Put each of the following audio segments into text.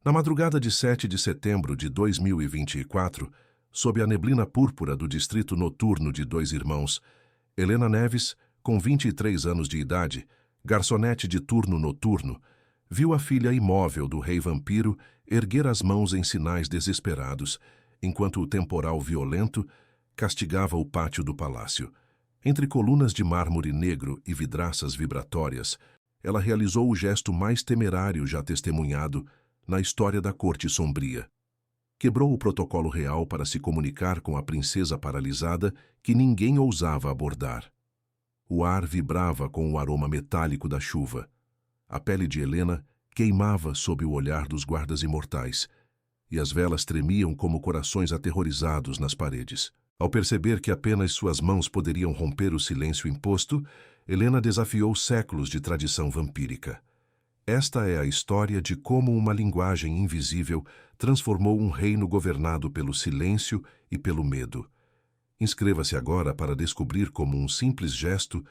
Na madrugada de 7 de setembro de 2024, sob a neblina púrpura do distrito noturno de Dois Irmãos, Helena Neves, com 23 anos de idade, garçonete de turno noturno, viu a filha imóvel do rei vampiro erguer as mãos em sinais desesperados, enquanto o temporal violento castigava o pátio do palácio. Entre colunas de mármore negro e vidraças vibratórias, ela realizou o gesto mais temerário já testemunhado na história da corte sombria. Quebrou o protocolo real para se comunicar com a princesa paralisada que ninguém ousava abordar. O ar vibrava com o aroma metálico da chuva. A pele de Helena queimava sob o olhar dos guardas imortais, e as velas tremiam como corações aterrorizados nas paredes. Ao perceber que apenas suas mãos poderiam romper o silêncio imposto, Helena desafiou séculos de tradição vampírica. Esta é a história de como uma linguagem invisível transformou um reino governado pelo silêncio e pelo medo. Inscreva-se agora para descobrir como um simples gesto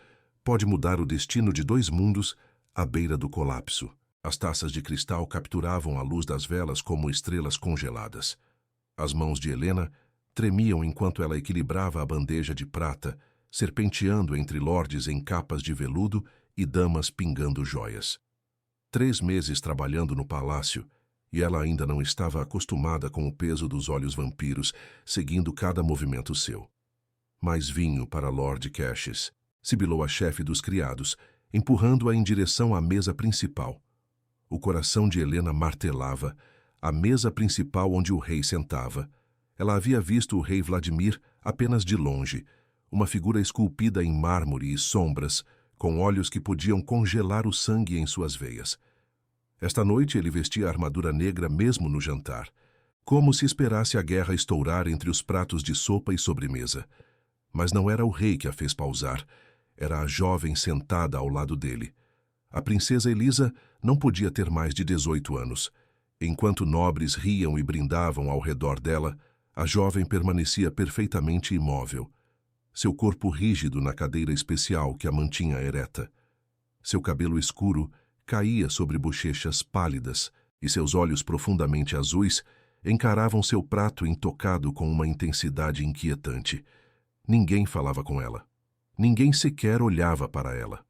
pode mudar o destino de dois mundos à beira do colapso. As taças de cristal capturavam a luz das velas como estrelas congeladas. As mãos de Helena tremiam enquanto ela equilibrava a bandeja de prata, serpenteando entre lordes em capas de veludo e damas pingando joias. 3 meses trabalhando no palácio, e ela ainda não estava acostumada com o peso dos olhos vampiros, seguindo cada movimento seu. Mais vinho para Lord Cassius, sibilou a chefe dos criados, empurrando-a em direção à mesa principal. O coração de Helena martelava, a mesa principal onde o rei sentava. Ela havia visto o rei Vladimir apenas de longe, uma figura esculpida em mármore e sombras, com olhos que podiam congelar o sangue em suas veias. Esta noite ele vestia a armadura negra mesmo no jantar, como se esperasse a guerra estourar entre os pratos de sopa e sobremesa. Mas não era o rei que a fez pausar, era a jovem sentada ao lado dele. A princesa Elisa não podia ter mais de 18 anos. Enquanto nobres riam e brindavam ao redor dela, a jovem permanecia perfeitamente imóvel, seu corpo rígido na cadeira especial que a mantinha ereta. Seu cabelo escuro caía sobre bochechas pálidas e seus olhos profundamente azuis encaravam seu prato intocado com uma intensidade inquietante. Ninguém falava com ela. Ninguém sequer olhava para ela.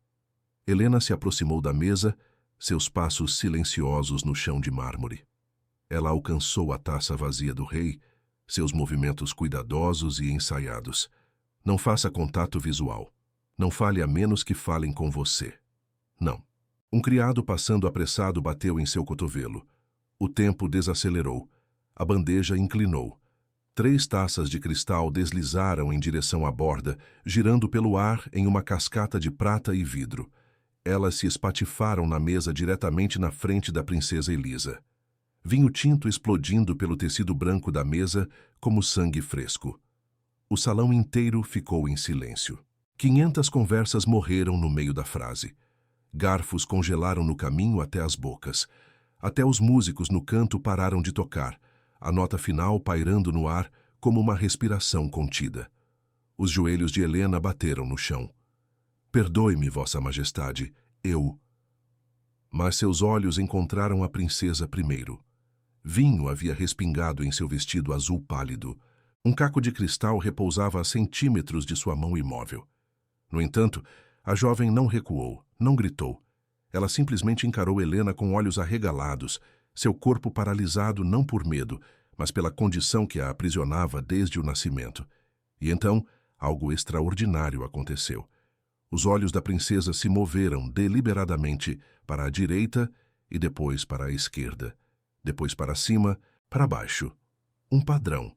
Helena se aproximou da mesa, seus passos silenciosos no chão de mármore. Ela alcançou a taça vazia do rei, seus movimentos cuidadosos e ensaiados. Não faça contato visual. Não fale a menos que falem com você. Não. Um criado passando apressado bateu em seu cotovelo. O tempo desacelerou. A bandeja inclinou. 3 taças de cristal deslizaram em direção à borda, girando pelo ar em uma cascata de prata e vidro. Elas se espatifaram na mesa diretamente na frente da princesa Elisa. Vinho tinto explodindo pelo tecido branco da mesa como sangue fresco. O salão inteiro ficou em silêncio. 500 conversas morreram no meio da frase. Garfos congelaram no caminho até as bocas. Até os músicos no canto pararam de tocar, a nota final pairando no ar como uma respiração contida. Os joelhos de Helena bateram no chão. Perdoe-me, Vossa Majestade, eu... Mas seus olhos encontraram a princesa primeiro. Vinho havia respingado em seu vestido azul pálido. Um caco de cristal repousava a centímetros de sua mão imóvel. No entanto, a jovem não recuou, não gritou. Ela simplesmente encarou Helena com olhos arregalados, seu corpo paralisado não por medo, mas pela condição que a aprisionava desde o nascimento. E então, algo extraordinário aconteceu. Os olhos da princesa se moveram deliberadamente para a direita e depois para a esquerda, depois para cima, para baixo. Um padrão.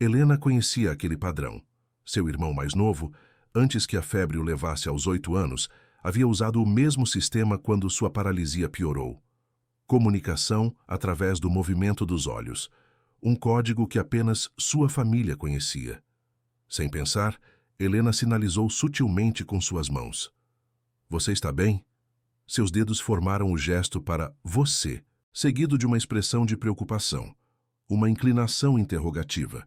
Helena conhecia aquele padrão. Seu irmão mais novo, antes que a febre o levasse aos 8 anos, havia usado o mesmo sistema quando sua paralisia piorou. Comunicação através do movimento dos olhos. Um código que apenas sua família conhecia. Sem pensar, Helena sinalizou sutilmente com suas mãos. Você está bem? Seus dedos formaram o gesto para você, seguido de uma expressão de preocupação, uma inclinação interrogativa.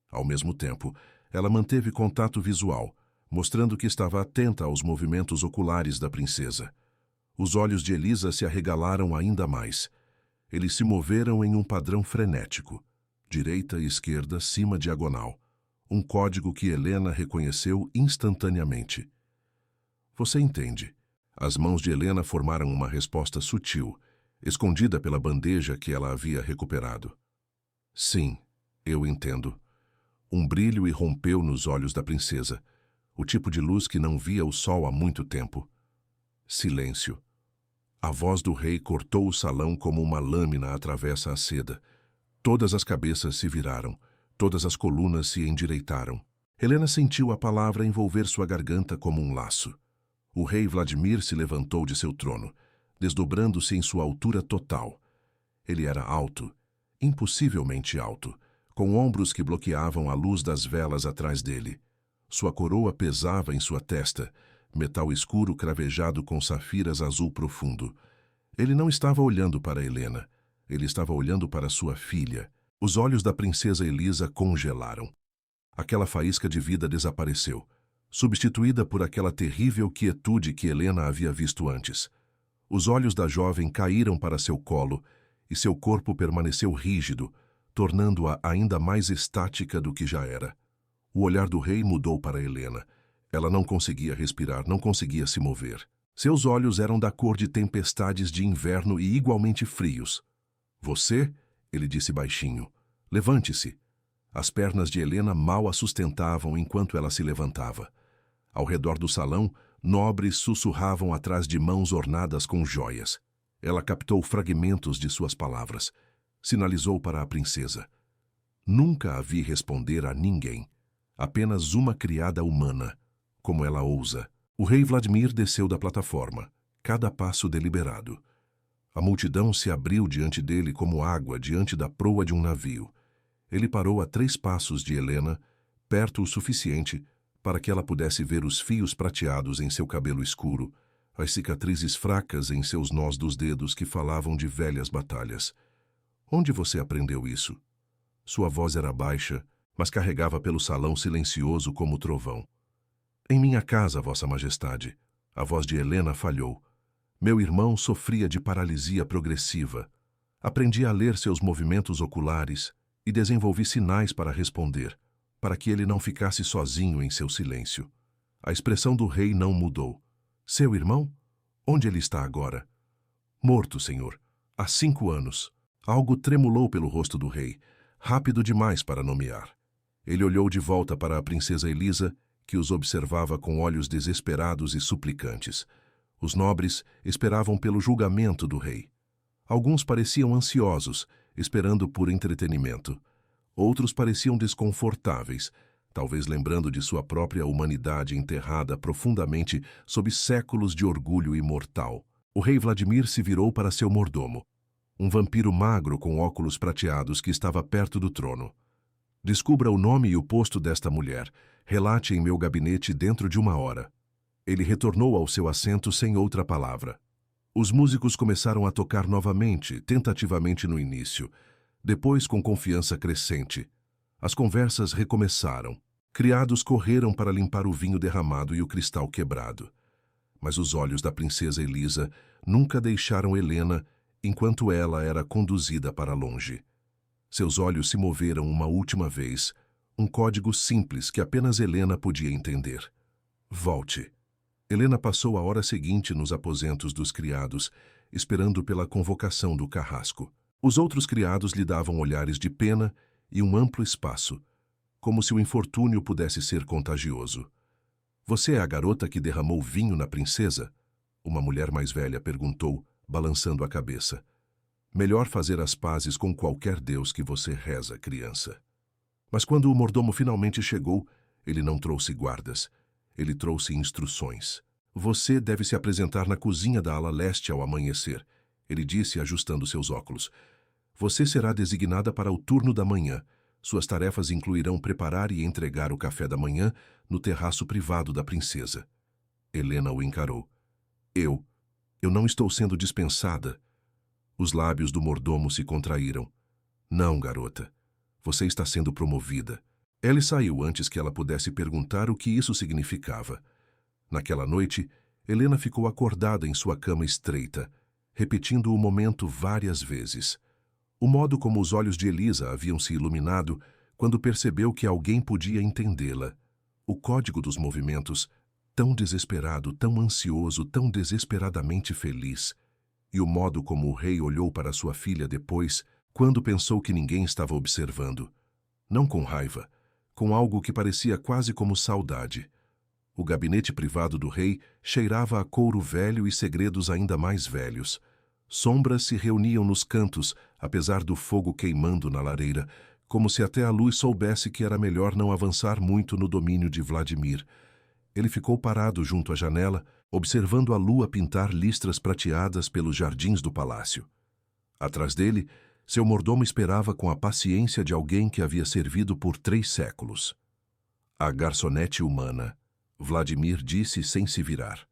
Ao mesmo tempo, ela manteve contato visual, mostrando que estava atenta aos movimentos oculares da princesa. Os olhos de Elisa se arregalaram ainda mais. Eles se moveram em um padrão frenético. Direita, esquerda, cima, diagonal. Um código que Helena reconheceu instantaneamente. Você entende. As mãos de Helena formaram uma resposta sutil, escondida pela bandeja que ela havia recuperado. Sim, eu entendo. Um brilho irrompeu nos olhos da princesa, o tipo de luz que não via o sol há muito tempo. Silêncio. A voz do rei cortou o salão como uma lâmina atravessa a seda. Todas as cabeças se viraram, todas as colunas se endireitaram. Helena sentiu a palavra envolver sua garganta como um laço. O rei Vladimir se levantou de seu trono, desdobrando-se em sua altura total. Ele era alto, impossivelmente alto, com ombros que bloqueavam a luz das velas atrás dele. Sua coroa pesava em sua testa, metal escuro cravejado com safiras azul profundo. Ele não estava olhando para Helena, ele estava olhando para sua filha. Os olhos da princesa Elisa congelaram. Aquela faísca de vida desapareceu, substituída por aquela terrível quietude que Helena havia visto antes. Os olhos da jovem caíram para seu colo e seu corpo permaneceu rígido, tornando-a ainda mais estática do que já era. O olhar do rei mudou para Helena. Ela não conseguia respirar, não conseguia se mover. Seus olhos eram da cor de tempestades de inverno e igualmente frios. Você, ele disse baixinho, levante-se. As pernas de Helena mal a sustentavam enquanto ela se levantava. Ao redor do salão, nobres sussurravam atrás de mãos ornadas com joias. Ela captou fragmentos de suas palavras. Sinalizou para a princesa. Nunca a vi responder a ninguém. Apenas uma criada humana. Como ela ousa. O rei Vladimir desceu da plataforma, cada passo deliberado. A multidão se abriu diante dele como água diante da proa de um navio. Ele parou a 3 passos de Helena, perto o suficiente para que ela pudesse ver os fios prateados em seu cabelo escuro, as cicatrizes fracas em seus nós dos dedos que falavam de velhas batalhas. Onde você aprendeu isso? Sua voz era baixa, mas carregava pelo salão silencioso como trovão. Em minha casa, Vossa Majestade. A voz de Helena falhou. Meu irmão sofria de paralisia progressiva. Aprendi a ler seus movimentos oculares e desenvolvi sinais para responder, para que ele não ficasse sozinho em seu silêncio. A expressão do rei não mudou. Seu irmão? Onde ele está agora? Morto, senhor. Há 5 anos. Algo tremulou pelo rosto do rei, rápido demais para nomear. Ele olhou de volta para a princesa Elisa, que os observava com olhos desesperados e suplicantes. Os nobres esperavam pelo julgamento do rei. Alguns pareciam ansiosos, esperando por entretenimento. Outros pareciam desconfortáveis, talvez lembrando de sua própria humanidade enterrada profundamente sob séculos de orgulho imortal. O rei Vladimir se virou para seu mordomo, um vampiro magro com óculos prateados que estava perto do trono. Descubra o nome e o posto desta mulher. Relate em meu gabinete dentro de 1 hora. Ele retornou ao seu assento sem outra palavra. Os músicos começaram a tocar novamente, tentativamente no início, depois com confiança crescente. As conversas recomeçaram. Criados correram para limpar o vinho derramado e o cristal quebrado. Mas os olhos da princesa Elisa nunca deixaram Helena enquanto ela era conduzida para longe. Seus olhos se moveram uma última vez, um código simples que apenas Helena podia entender. Volte. Helena passou a hora seguinte nos aposentos dos criados, esperando pela convocação do carrasco. Os outros criados lhe davam olhares de pena e um amplo espaço, como se o infortúnio pudesse ser contagioso. Você é a garota que derramou vinho na princesa? Uma mulher mais velha perguntou, balançando a cabeça. Melhor fazer as pazes com qualquer deus que você reza, criança. Mas quando o mordomo finalmente chegou, ele não trouxe guardas. Ele trouxe instruções. Você deve se apresentar na cozinha da ala leste ao amanhecer, ele disse, ajustando seus óculos. Você será designada para o turno da manhã. Suas tarefas incluirão preparar e entregar o café da manhã no terraço privado da princesa. Helena o encarou. Eu não estou sendo dispensada. Os lábios do mordomo se contraíram. Não, garota. Você está sendo promovida. Ele saiu antes que ela pudesse perguntar o que isso significava. Naquela noite, Helena ficou acordada em sua cama estreita. repetindo o momento várias vezes. O modo como os olhos de Elisa haviam se iluminado quando percebeu que alguém podia entendê-la. O código dos movimentos, tão desesperado, tão ansioso, tão desesperadamente feliz. E o modo como o rei olhou para sua filha depois, quando pensou que ninguém estava observando. Não com raiva, com algo que parecia quase como saudade. O gabinete privado do rei cheirava a couro velho e segredos ainda mais velhos. Sombras se reuniam nos cantos, apesar do fogo queimando na lareira, como se até a luz soubesse que era melhor não avançar muito no domínio de Vladimir. Ele ficou parado junto à janela, observando a lua pintar listras prateadas pelos jardins do palácio. Atrás dele, seu mordomo esperava com a paciência de alguém que havia servido por 3 séculos. A garçonete humana, Vladimir disse sem se virar.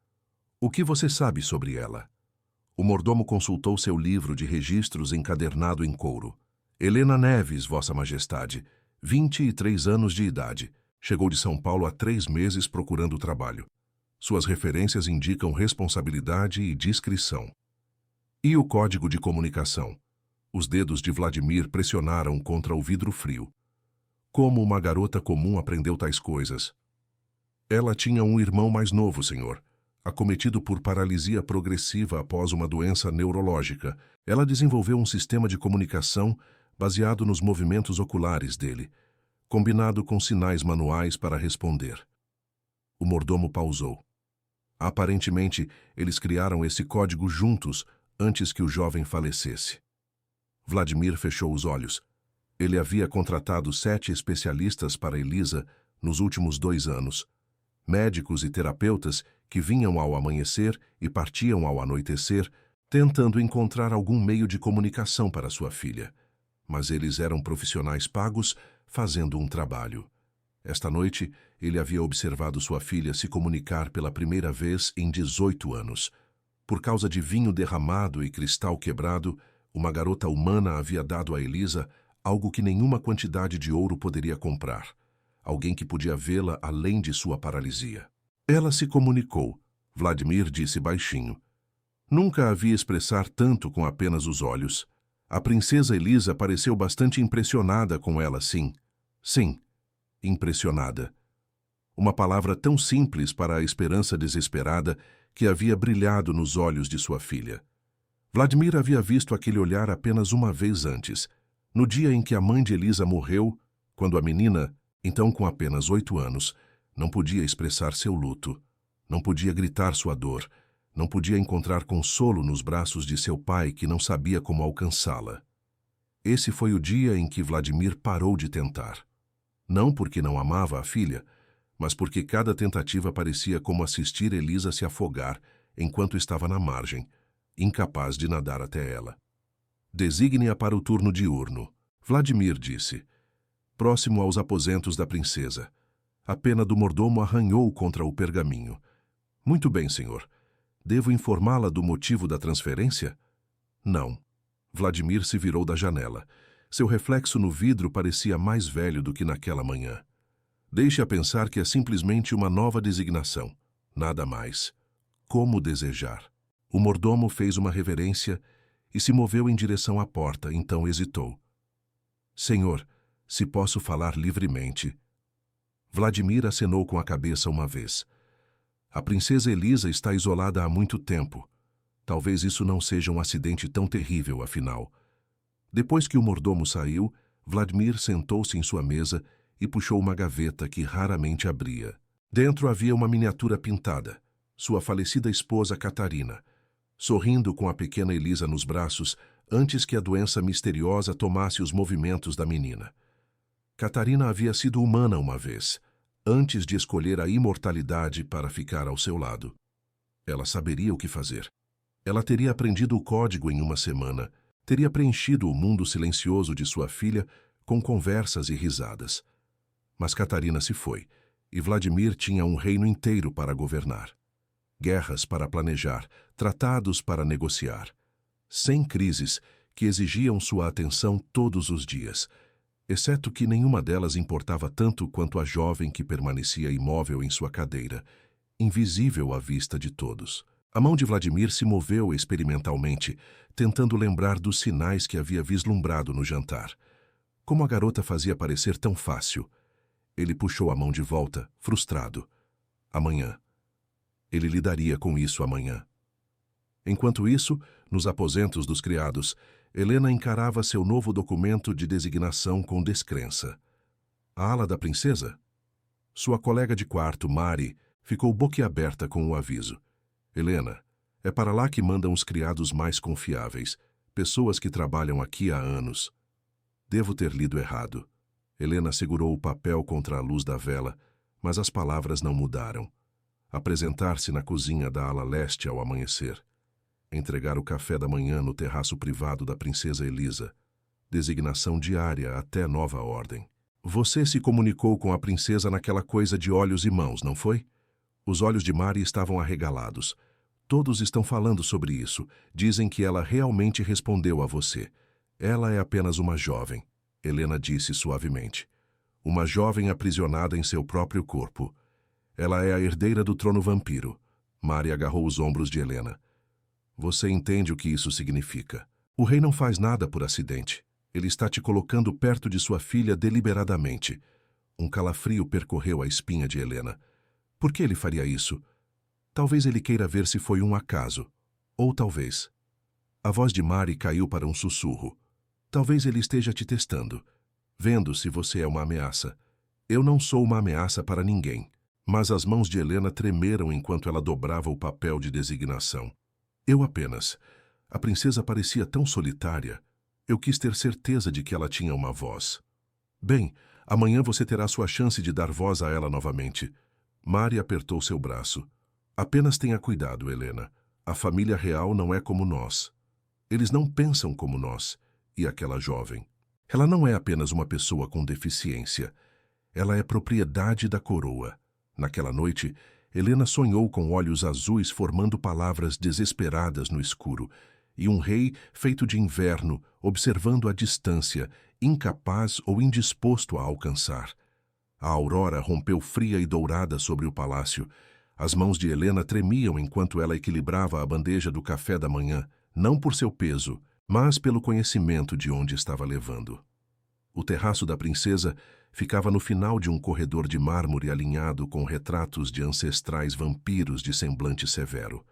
O que você sabe sobre ela? O mordomo consultou seu livro de registros encadernado em couro. Helena Neves, Vossa Majestade, 23 anos de idade. Chegou de São Paulo há 3 meses procurando trabalho. Suas referências indicam responsabilidade e discrição. E o código de comunicação? Os dedos de Vladimir pressionaram contra o vidro frio. Como uma garota comum aprendeu tais coisas? Ela tinha um irmão mais novo, senhor, acometido por paralisia progressiva após uma doença neurológica. Ela desenvolveu um sistema de comunicação baseado nos movimentos oculares dele, combinado com sinais manuais para responder. O mordomo pausou. Aparentemente, eles criaram esse código juntos antes que o jovem falecesse. Vladimir fechou os olhos. Ele havia contratado 7 especialistas para Elisa nos últimos 2 anos. Médicos e terapeutas que vinham ao amanhecer e partiam ao anoitecer, tentando encontrar algum meio de comunicação para sua filha. Mas eles eram profissionais pagos, fazendo um trabalho. Esta noite, ele havia observado sua filha se comunicar pela primeira vez em 18 anos. Por causa de vinho derramado e cristal quebrado, uma garota humana havia dado a Elisa algo que nenhuma quantidade de ouro poderia comprar. Alguém que podia vê-la além de sua paralisia. Ela se comunicou, Vladimir disse baixinho. Nunca a vi expressar tanto com apenas os olhos. A princesa Elisa pareceu bastante impressionada com ela, sim. Sim, impressionada. Uma palavra tão simples para a esperança desesperada que havia brilhado nos olhos de sua filha. Vladimir havia visto aquele olhar apenas uma vez antes, no dia em que a mãe de Elisa morreu, quando a menina, então com apenas 8 anos, não podia expressar seu luto, não podia gritar sua dor, não podia encontrar consolo nos braços de seu pai que não sabia como alcançá-la. Esse foi o dia em que Vladimir parou de tentar. Não porque não amava a filha, mas porque cada tentativa parecia como assistir Elisa se afogar enquanto estava na margem, incapaz de nadar até ela. Designe-a para o turno diurno, Vladimir disse. Próximo aos aposentos da princesa. A pena do mordomo arranhou contra o pergaminho. Muito bem, senhor. Devo informá-la do motivo da transferência? Não. Vladimir se virou da janela. Seu reflexo no vidro parecia mais velho do que naquela manhã. Deixe-a pensar que é simplesmente uma nova designação. Nada mais. Como desejar. O mordomo fez uma reverência e se moveu em direção à porta, então hesitou. Senhor, se posso falar livremente. Vladimir acenou com a cabeça uma vez. A princesa Elisa está isolada há muito tempo. Talvez isso não seja um acidente tão terrível, afinal. Depois que o mordomo saiu, Vladimir sentou-se em sua mesa e puxou uma gaveta que raramente abria. Dentro havia uma miniatura pintada, sua falecida esposa Catarina, sorrindo com a pequena Elisa nos braços antes que a doença misteriosa tomasse os movimentos da menina. Catarina havia sido humana uma vez, antes de escolher a imortalidade para ficar ao seu lado. Ela saberia o que fazer. Ela teria aprendido o código em uma semana, teria preenchido o mundo silencioso de sua filha com conversas e risadas. Mas Catarina se foi, e Vladimir tinha um reino inteiro para governar. Guerras para planejar, tratados para negociar. 100 crises que exigiam sua atenção todos os dias, exceto que nenhuma delas importava tanto quanto a jovem que permanecia imóvel em sua cadeira, invisível à vista de todos. A mão de Vladimir se moveu experimentalmente, tentando lembrar dos sinais que havia vislumbrado no jantar. Como a garota fazia parecer tão fácil. Ele puxou a mão de volta, frustrado. Amanhã. Ele lidaria com isso amanhã. Enquanto isso, nos aposentos dos criados, Helena encarava seu novo documento de designação com descrença. A ala da princesa? Sua colega de quarto, Mari, ficou boquiaberta com o aviso. Helena, é para lá que mandam os criados mais confiáveis, pessoas que trabalham aqui há anos. Devo ter lido errado. Helena segurou o papel contra a luz da vela, mas as palavras não mudaram. Apresentar-se na cozinha da ala leste ao amanhecer. Entregar o café da manhã no terraço privado da princesa Elisa. Designação diária até nova ordem. Você se comunicou com a princesa naquela coisa de olhos e mãos, não foi? Os olhos de Mari estavam arregalados. Todos estão falando sobre isso. Dizem que ela realmente respondeu a você. Ela é apenas uma jovem, Helena disse suavemente. Uma jovem aprisionada em seu próprio corpo. Ela é a herdeira do trono vampiro. Mari agarrou os ombros de Helena. Você entende o que isso significa. O rei não faz nada por acidente. Ele está te colocando perto de sua filha deliberadamente. Um calafrio percorreu a espinha de Helena. Por que ele faria isso? Talvez ele queira ver se foi um acaso. Ou talvez. A voz de Mari caiu para um sussurro. Talvez ele esteja te testando, vendo se você é uma ameaça. Eu não sou uma ameaça para ninguém. Mas as mãos de Helena tremeram enquanto ela dobrava o papel de designação. Eu apenas. A princesa parecia tão solitária. Eu quis ter certeza de que ela tinha uma voz. Bem, amanhã você terá sua chance de dar voz a ela novamente. Mari apertou seu braço. Apenas tenha cuidado, Helena. A família real não é como nós. Eles não pensam como nós. E aquela jovem. Ela não é apenas uma pessoa com deficiência. Ela é propriedade da coroa. Naquela noite, Helena sonhou com olhos azuis formando palavras desesperadas no escuro, e um rei feito de inverno, observando à distância, incapaz ou indisposto a alcançar. A aurora rompeu fria e dourada sobre o palácio. As mãos de Helena tremiam enquanto ela equilibrava a bandeja do café da manhã, não por seu peso, mas pelo conhecimento de onde estava levando. O terraço da princesa ficava no final de um corredor de mármore alinhado com retratos de ancestrais vampiros de semblante severo.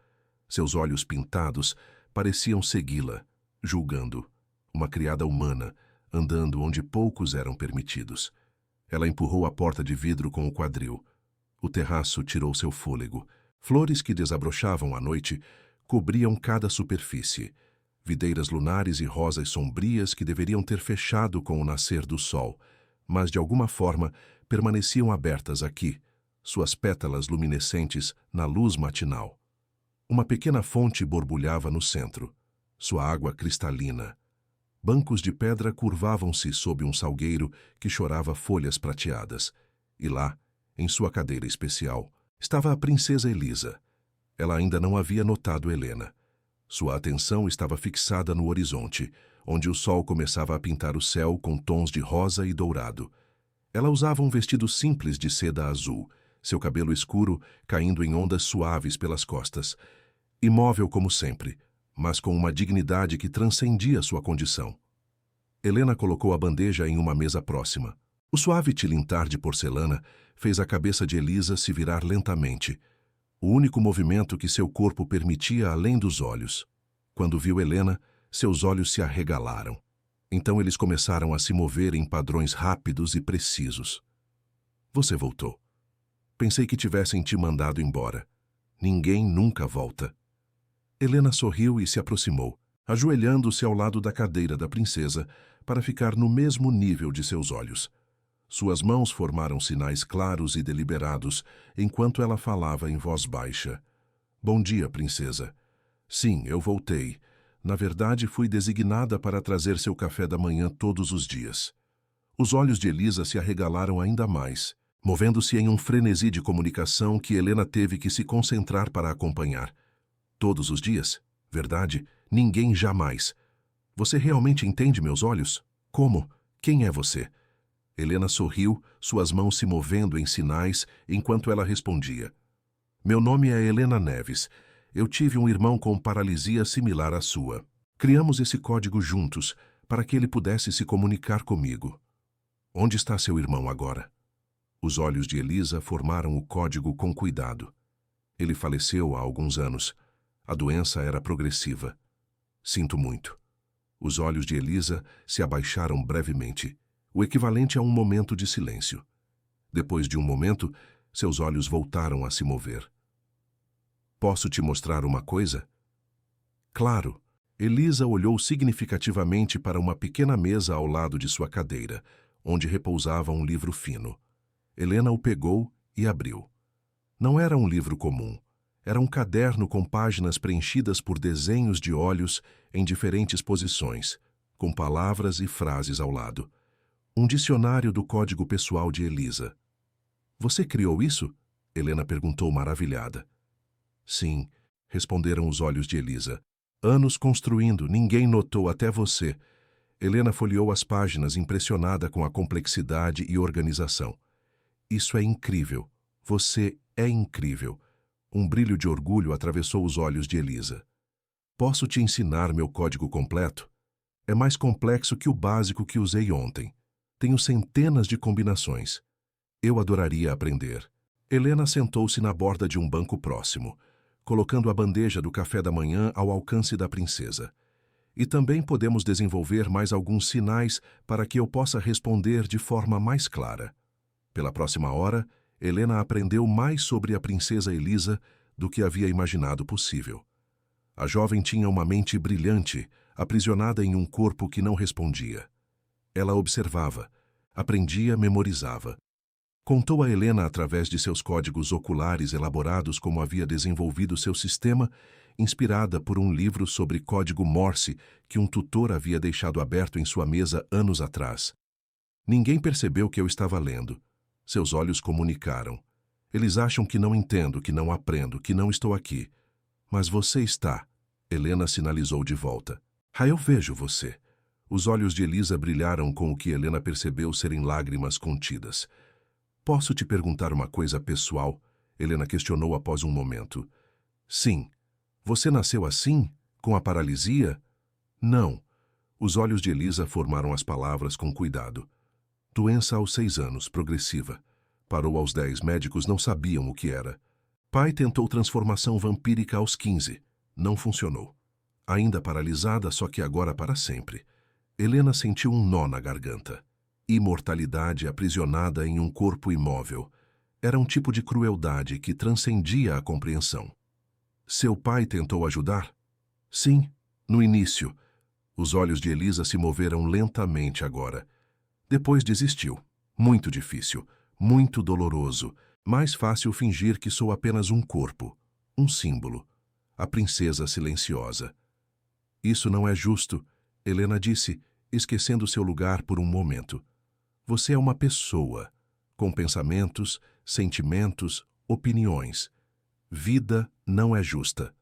Seus olhos pintados pareciam segui-la, julgando. Uma criada humana, andando onde poucos eram permitidos. Ela empurrou a porta de vidro com o quadril. O terraço tirou seu fôlego. Flores que desabrochavam à noite cobriam cada superfície. Videiras lunares e rosas sombrias que deveriam ter fechado com o nascer do sol, mas de alguma forma permaneciam abertas aqui, suas pétalas luminescentes na luz matinal. Uma pequena fonte borbulhava no centro, sua água cristalina. Bancos de pedra curvavam-se sob um salgueiro que chorava folhas prateadas, e lá, em sua cadeira especial, estava a princesa Elisa. Ela ainda não havia notado Helena. Sua atenção estava fixada no horizonte, onde o sol começava a pintar o céu com tons de rosa e dourado. Ela usava um vestido simples de seda azul, seu cabelo escuro caindo em ondas suaves pelas costas. Imóvel como sempre, mas com uma dignidade que transcendia sua condição. Helena colocou a bandeja em uma mesa próxima. O suave tilintar de porcelana fez a cabeça de Elisa se virar lentamente, o único movimento que seu corpo permitia além dos olhos. Quando viu Helena, seus olhos se arregalaram. Então eles começaram a se mover em padrões rápidos e precisos. Você voltou. Pensei que tivessem te mandado embora. Ninguém nunca volta. Helena sorriu e se aproximou, ajoelhando-se ao lado da cadeira da princesa para ficar no mesmo nível de seus olhos. Suas mãos formaram sinais claros e deliberados enquanto ela falava em voz baixa. Bom dia, princesa. Sim, eu voltei. Na verdade, fui designada para trazer seu café da manhã todos os dias. Os olhos de Elisa se arregalaram ainda mais, movendo-se em um frenesi de comunicação que Helena teve que se concentrar para acompanhar. Todos os dias? Verdade? Ninguém jamais. Você realmente entende meus olhos? Como? Quem é você? Helena sorriu, suas mãos se movendo em sinais enquanto ela respondia. Meu nome é Helena Neves. Eu tive um irmão com paralisia similar à sua. Criamos esse código juntos para que ele pudesse se comunicar comigo. Onde está seu irmão agora? Os olhos de Elisa formaram o código com cuidado. Ele faleceu há alguns anos. A doença era progressiva. Sinto muito. Os olhos de Elisa se abaixaram brevemente, o equivalente a um momento de silêncio. Depois de um momento, seus olhos voltaram a se mover. Posso te mostrar uma coisa? Claro. Elisa olhou significativamente para uma pequena mesa ao lado de sua cadeira, onde repousava um livro fino. Helena o pegou e abriu. Não era um livro comum. Era um caderno com páginas preenchidas por desenhos de olhos em diferentes posições, com palavras e frases ao lado. Um dicionário do código pessoal de Elisa. Você criou isso? Helena perguntou maravilhada. Sim, responderam os olhos de Elisa. Anos construindo, ninguém notou até você. Helena folheou as páginas impressionada com a complexidade e organização. Isso é incrível. Você é incrível. Um brilho de orgulho atravessou os olhos de Elisa. Posso te ensinar meu código completo? É mais complexo que o básico que usei ontem. Tenho centenas de combinações. Eu adoraria aprender. Helena sentou-se na borda de um banco próximo, colocando a bandeja do café da manhã ao alcance da princesa. E também podemos desenvolver mais alguns sinais para que eu possa responder de forma mais clara. Pela próxima hora, Helena aprendeu mais sobre a princesa Elisa do que havia imaginado possível. A jovem tinha uma mente brilhante, aprisionada em um corpo que não respondia. Ela observava, aprendia, memorizava. Contou a Helena através de seus códigos oculares elaborados como havia desenvolvido seu sistema, inspirada por um livro sobre código Morse que um tutor havia deixado aberto em sua mesa anos atrás. Ninguém percebeu que eu estava lendo. Seus olhos comunicaram. Eles acham que não entendo, que não aprendo, que não estou aqui. Mas você está. Helena sinalizou de volta. Eu vejo você. Os olhos de Elisa brilharam com o que Helena percebeu serem lágrimas contidas. Posso te perguntar uma coisa pessoal? Helena questionou após um momento. Sim. Você nasceu assim? Com a paralisia? Não. Os olhos de Elisa formaram as palavras com cuidado. Doença aos 6 anos, progressiva. Parou aos 10, médicos não sabiam o que era. Pai tentou transformação vampírica aos 15. Não funcionou. Ainda paralisada, só que agora para sempre. Helena sentiu um nó na garganta. Imortalidade aprisionada em um corpo imóvel. Era um tipo de crueldade que transcendia a compreensão. Seu pai tentou ajudar? Sim, no início. Os olhos de Elisa se moveram lentamente agora. Depois desistiu. Muito difícil, muito doloroso. Mais fácil fingir que sou apenas um corpo, um símbolo. A princesa silenciosa. Isso não é justo, Helena disse, esquecendo seu lugar por um momento. Você é uma pessoa, com pensamentos, sentimentos, opiniões. Vida não é justa.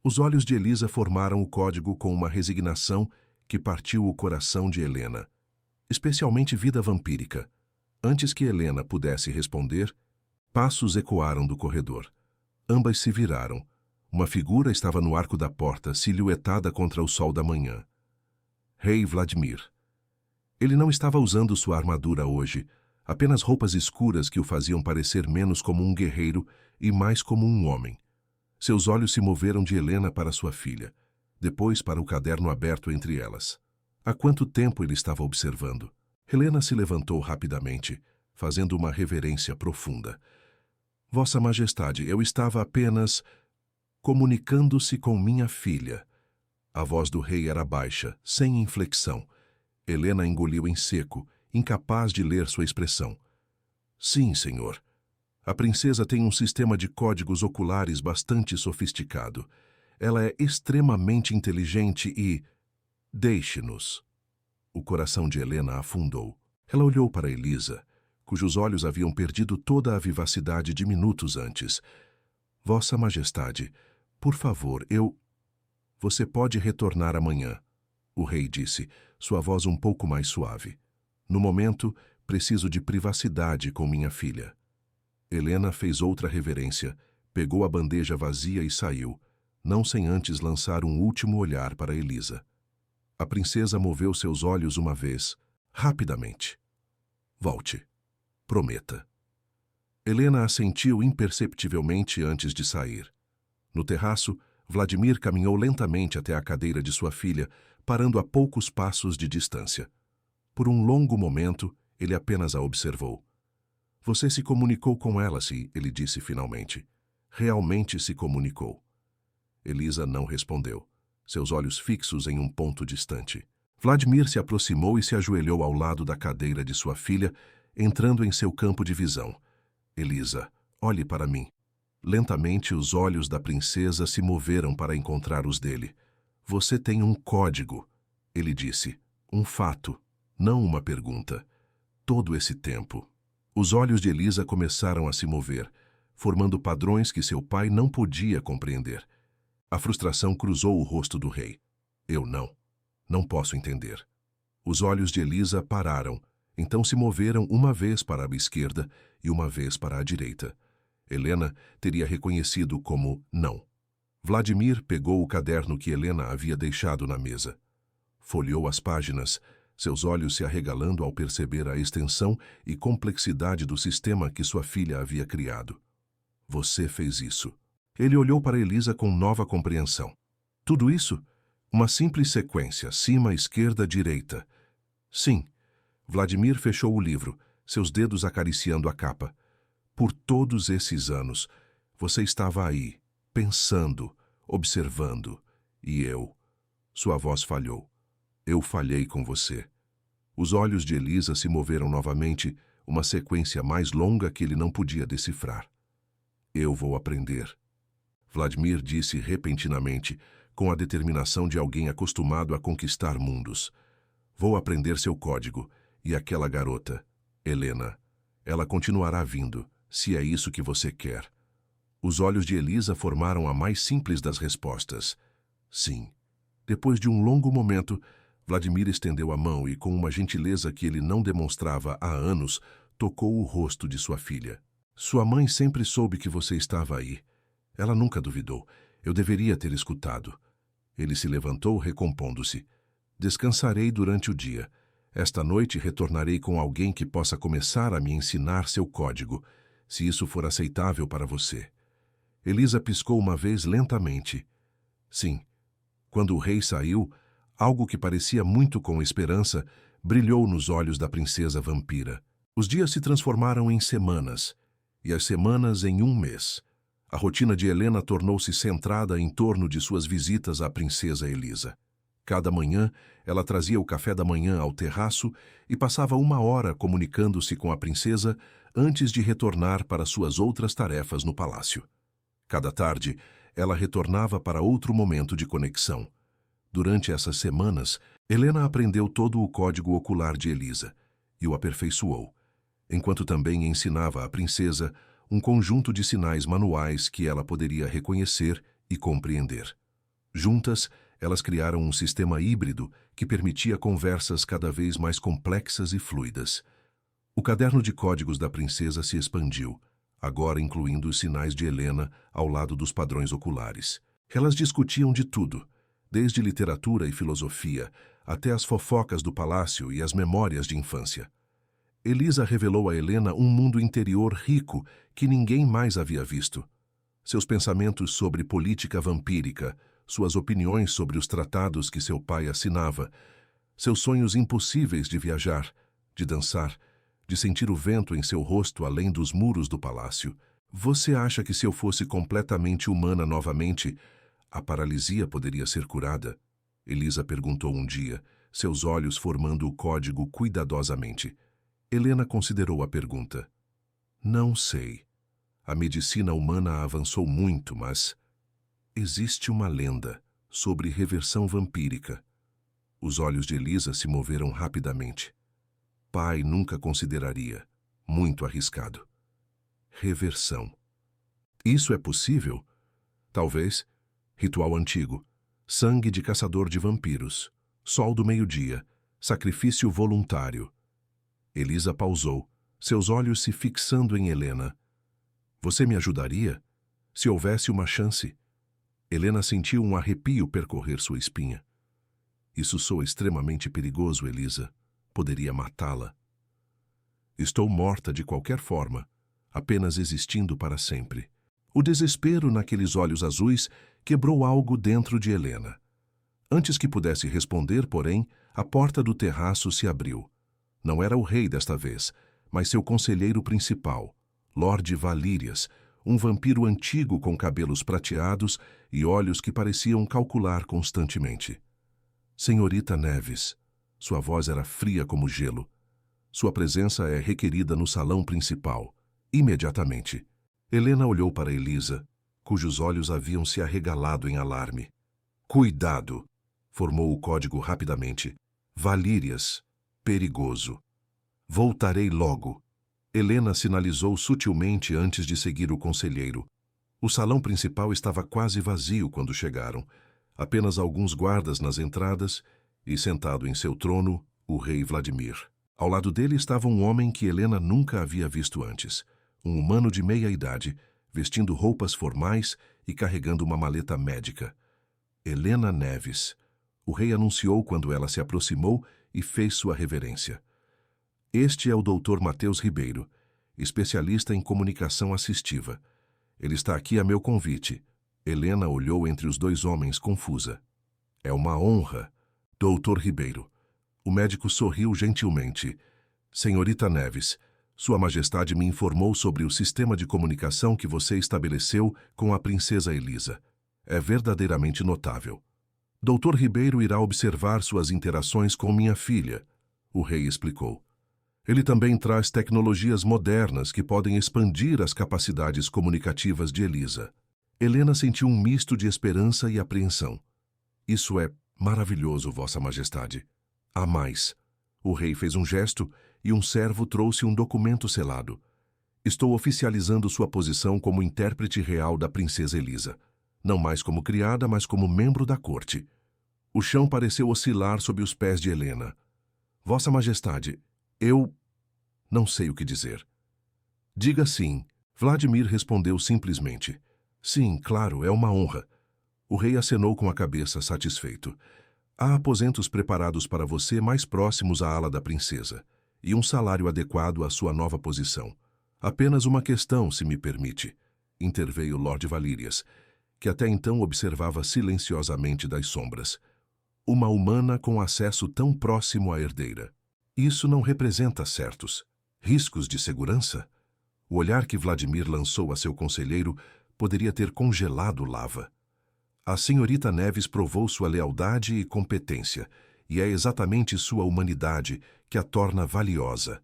Os olhos de Elisa formaram o código com uma resignação que partiu o coração de Helena. Especialmente vida vampírica. Antes que Helena pudesse responder, passos ecoaram do corredor. Ambas se viraram. Uma figura estava no arco da porta, silhuetada contra o sol da manhã. Rei Vladimir. Ele não estava usando sua armadura hoje, apenas roupas escuras que o faziam parecer menos como um guerreiro e mais como um homem. Seus olhos se moveram de Helena para sua filha, depois para o caderno aberto entre elas. Há quanto tempo ele estava observando? Helena se levantou rapidamente, fazendo uma reverência profunda. Vossa Majestade, eu estava apenas comunicando-se com minha filha. A voz do rei era baixa, sem inflexão. Helena engoliu em seco, incapaz de ler sua expressão. Sim, senhor. A princesa tem um sistema de códigos oculares bastante sofisticado. Ela é extremamente inteligente e... Deixe-nos. O coração de Helena afundou. Ela olhou para Elisa, cujos olhos haviam perdido toda a vivacidade de minutos antes. Vossa Majestade, por favor, Você pode retornar amanhã, o rei disse, sua voz um pouco mais suave. No momento, preciso de privacidade com minha filha. Helena fez outra reverência, pegou a bandeja vazia e saiu, não sem antes lançar um último olhar para Elisa. A princesa moveu seus olhos uma vez, rapidamente. Volte. Prometa. Helena assentiu imperceptivelmente antes de sair. No terraço, Vladimir caminhou lentamente até a cadeira de sua filha, parando a poucos passos de distância. Por um longo momento, ele apenas a observou. Você se comunicou com Alice, ele disse finalmente. Realmente se comunicou. Elisa não respondeu, seus olhos fixos em um ponto distante. Vladimir se aproximou e se ajoelhou ao lado da cadeira de sua filha, entrando em seu campo de visão. Elisa, olhe para mim. Lentamente, os olhos da princesa se moveram para encontrar os dele. Você tem um código, ele disse. Um fato, não uma pergunta. Todo esse tempo. Os olhos de Elisa começaram a se mover, formando padrões que seu pai não podia compreender. A frustração cruzou o rosto do rei. Eu não posso entender. Os olhos de Elisa pararam, então se moveram uma vez para a esquerda e uma vez para a direita. Helena teria reconhecido como não. Vladimir pegou o caderno que Helena havia deixado na mesa. Folheou as páginas, seus olhos se arregalando ao perceber a extensão e complexidade do sistema que sua filha havia criado. Você fez isso. Ele olhou para Elisa com nova compreensão. Tudo isso? Uma simples sequência, cima, esquerda, direita. Sim. Vladimir fechou o livro, seus dedos acariciando a capa. Por todos esses anos, você estava aí, pensando, observando. E eu? Sua voz falhou. Eu falhei com você. Os olhos de Elisa se moveram novamente, uma sequência mais longa que ele não podia decifrar. Eu vou aprender. Vladimir disse repentinamente, com a determinação de alguém acostumado a conquistar mundos. Vou aprender seu código, e aquela garota, Helena, ela continuará vindo, se é isso que você quer. Os olhos de Elisa formaram a mais simples das respostas. Sim. Depois de um longo momento, Vladimir estendeu a mão e, com uma gentileza que ele não demonstrava há anos, tocou o rosto de sua filha. Sua mãe sempre soube que você estava aí. Ela nunca duvidou. Eu deveria ter escutado. Ele se levantou, recompondo-se. Descansarei durante o dia. Esta noite retornarei com alguém que possa começar a me ensinar seu código, se isso for aceitável para você. Elisa piscou uma vez lentamente. Sim. Quando o rei saiu, algo que parecia muito com esperança brilhou nos olhos da princesa vampira. Os dias se transformaram em semanas, e as semanas em um mês. A rotina de Helena tornou-se centrada em torno de suas visitas à princesa Elisa. Cada manhã, ela trazia o café da manhã ao terraço e passava 1 hora comunicando-se com a princesa antes de retornar para suas outras tarefas no palácio. Cada tarde, ela retornava para outro momento de conexão. Durante essas semanas, Helena aprendeu todo o código ocular de Elisa e o aperfeiçoou, enquanto também ensinava à princesa um conjunto de sinais manuais que ela poderia reconhecer e compreender. Juntas, elas criaram um sistema híbrido que permitia conversas cada vez mais complexas e fluidas. O caderno de códigos da princesa se expandiu, agora incluindo os sinais de Helena ao lado dos padrões oculares. Elas discutiam de tudo, desde literatura e filosofia até as fofocas do palácio e as memórias de infância. Elisa revelou a Helena um mundo interior rico que ninguém mais havia visto. Seus pensamentos sobre política vampírica, suas opiniões sobre os tratados que seu pai assinava, seus sonhos impossíveis de viajar, de dançar, de sentir o vento em seu rosto além dos muros do palácio. Você acha que se eu fosse completamente humana novamente, a paralisia poderia ser curada? Elisa perguntou um dia, seus olhos formando o código cuidadosamente. Helena considerou a pergunta. Não sei. A medicina humana avançou muito, mas existe uma lenda sobre reversão vampírica. Os olhos de Elisa se moveram rapidamente. Pai nunca consideraria. Muito arriscado. Reversão. Isso é possível? Talvez. Ritual antigo. Sangue de caçador de vampiros. Sol do meio-dia. Sacrifício voluntário. Elisa pausou, seus olhos se fixando em Helena. Você me ajudaria? Se houvesse uma chance? Helena sentiu um arrepio percorrer sua espinha. Isso soa extremamente perigoso, Elisa. Poderia matá-la. Estou morta de qualquer forma, apenas existindo para sempre. O desespero naqueles olhos azuis quebrou algo dentro de Helena. Antes que pudesse responder, porém, a porta do terraço se abriu. Não era o rei desta vez, mas seu conselheiro principal, Lord Valírias, um vampiro antigo com cabelos prateados e olhos que pareciam calcular constantemente. Senhorita Neves, sua voz era fria como gelo. Sua presença é requerida no salão principal, imediatamente. Helena olhou para Elisa, cujos olhos haviam se arregalado em alarme. Cuidado! Formou o código rapidamente. Valírias, perigoso. Voltarei logo. Helena sinalizou sutilmente antes de seguir o conselheiro. O salão principal estava quase vazio quando chegaram. Apenas alguns guardas nas entradas e, sentado em seu trono, o rei Vladimir. Ao lado dele estava um homem que Helena nunca havia visto antes. Um humano de meia-idade, vestindo roupas formais e carregando uma maleta médica. Helena Neves. O rei anunciou quando ela se aproximou e fez sua reverência. Este é o Dr. Matheus Ribeiro, especialista em comunicação assistiva. Ele está aqui a meu convite. Helena olhou entre os dois homens confusa. É uma honra, Dr. Ribeiro. O médico sorriu gentilmente. Senhorita Neves, Sua Majestade me informou sobre o sistema de comunicação que você estabeleceu com a princesa Elisa. É verdadeiramente notável. Dr. Ribeiro irá observar suas interações com minha filha, o rei explicou. Ele também traz tecnologias modernas que podem expandir as capacidades comunicativas de Elisa. Helena sentiu um misto de esperança e apreensão. Isso é maravilhoso, Vossa Majestade. Há mais. O rei fez um gesto e um servo trouxe um documento selado. Estou oficializando sua posição como intérprete real da princesa Elisa. Não mais como criada, mas como membro da corte. O chão pareceu oscilar sob os pés de Helena. Vossa Majestade, eu não sei o que dizer. Diga sim. Vladimir respondeu simplesmente. Sim, claro, é uma honra. O rei acenou com a cabeça, satisfeito. Há aposentos preparados para você mais próximos à ala da princesa, e um salário adequado à sua nova posição. Apenas uma questão, se me permite, interveio Lord Valírias, que até então observava silenciosamente das sombras. Uma humana com acesso tão próximo à herdeira. Isso não representa certos riscos de segurança? O olhar que Vladimir lançou a seu conselheiro poderia ter congelado lava. A senhorita Neves provou sua lealdade e competência, e é exatamente sua humanidade que a torna valiosa.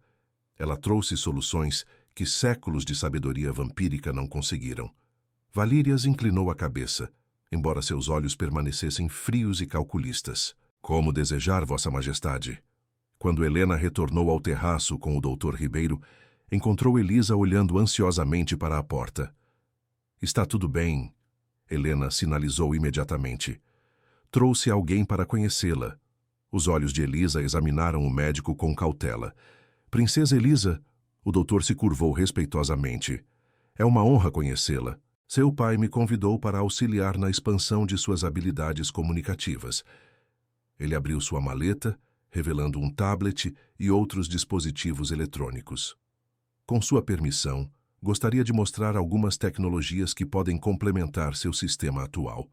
Ela trouxe soluções que séculos de sabedoria vampírica não conseguiram. Valírias inclinou a cabeça, embora seus olhos permanecessem frios e calculistas. Como desejar, Vossa Majestade? Quando Helena retornou ao terraço com o Dr. Ribeiro, encontrou Elisa olhando ansiosamente para a porta. Está tudo bem, Helena sinalizou imediatamente. Trouxe alguém para conhecê-la. Os olhos de Elisa examinaram o médico com cautela. Princesa Elisa, o doutor se curvou respeitosamente. É uma honra conhecê-la. Seu pai me convidou para auxiliar na expansão de suas habilidades comunicativas. Ele abriu sua maleta, revelando um tablet e outros dispositivos eletrônicos. Com sua permissão, gostaria de mostrar algumas tecnologias que podem complementar seu sistema atual.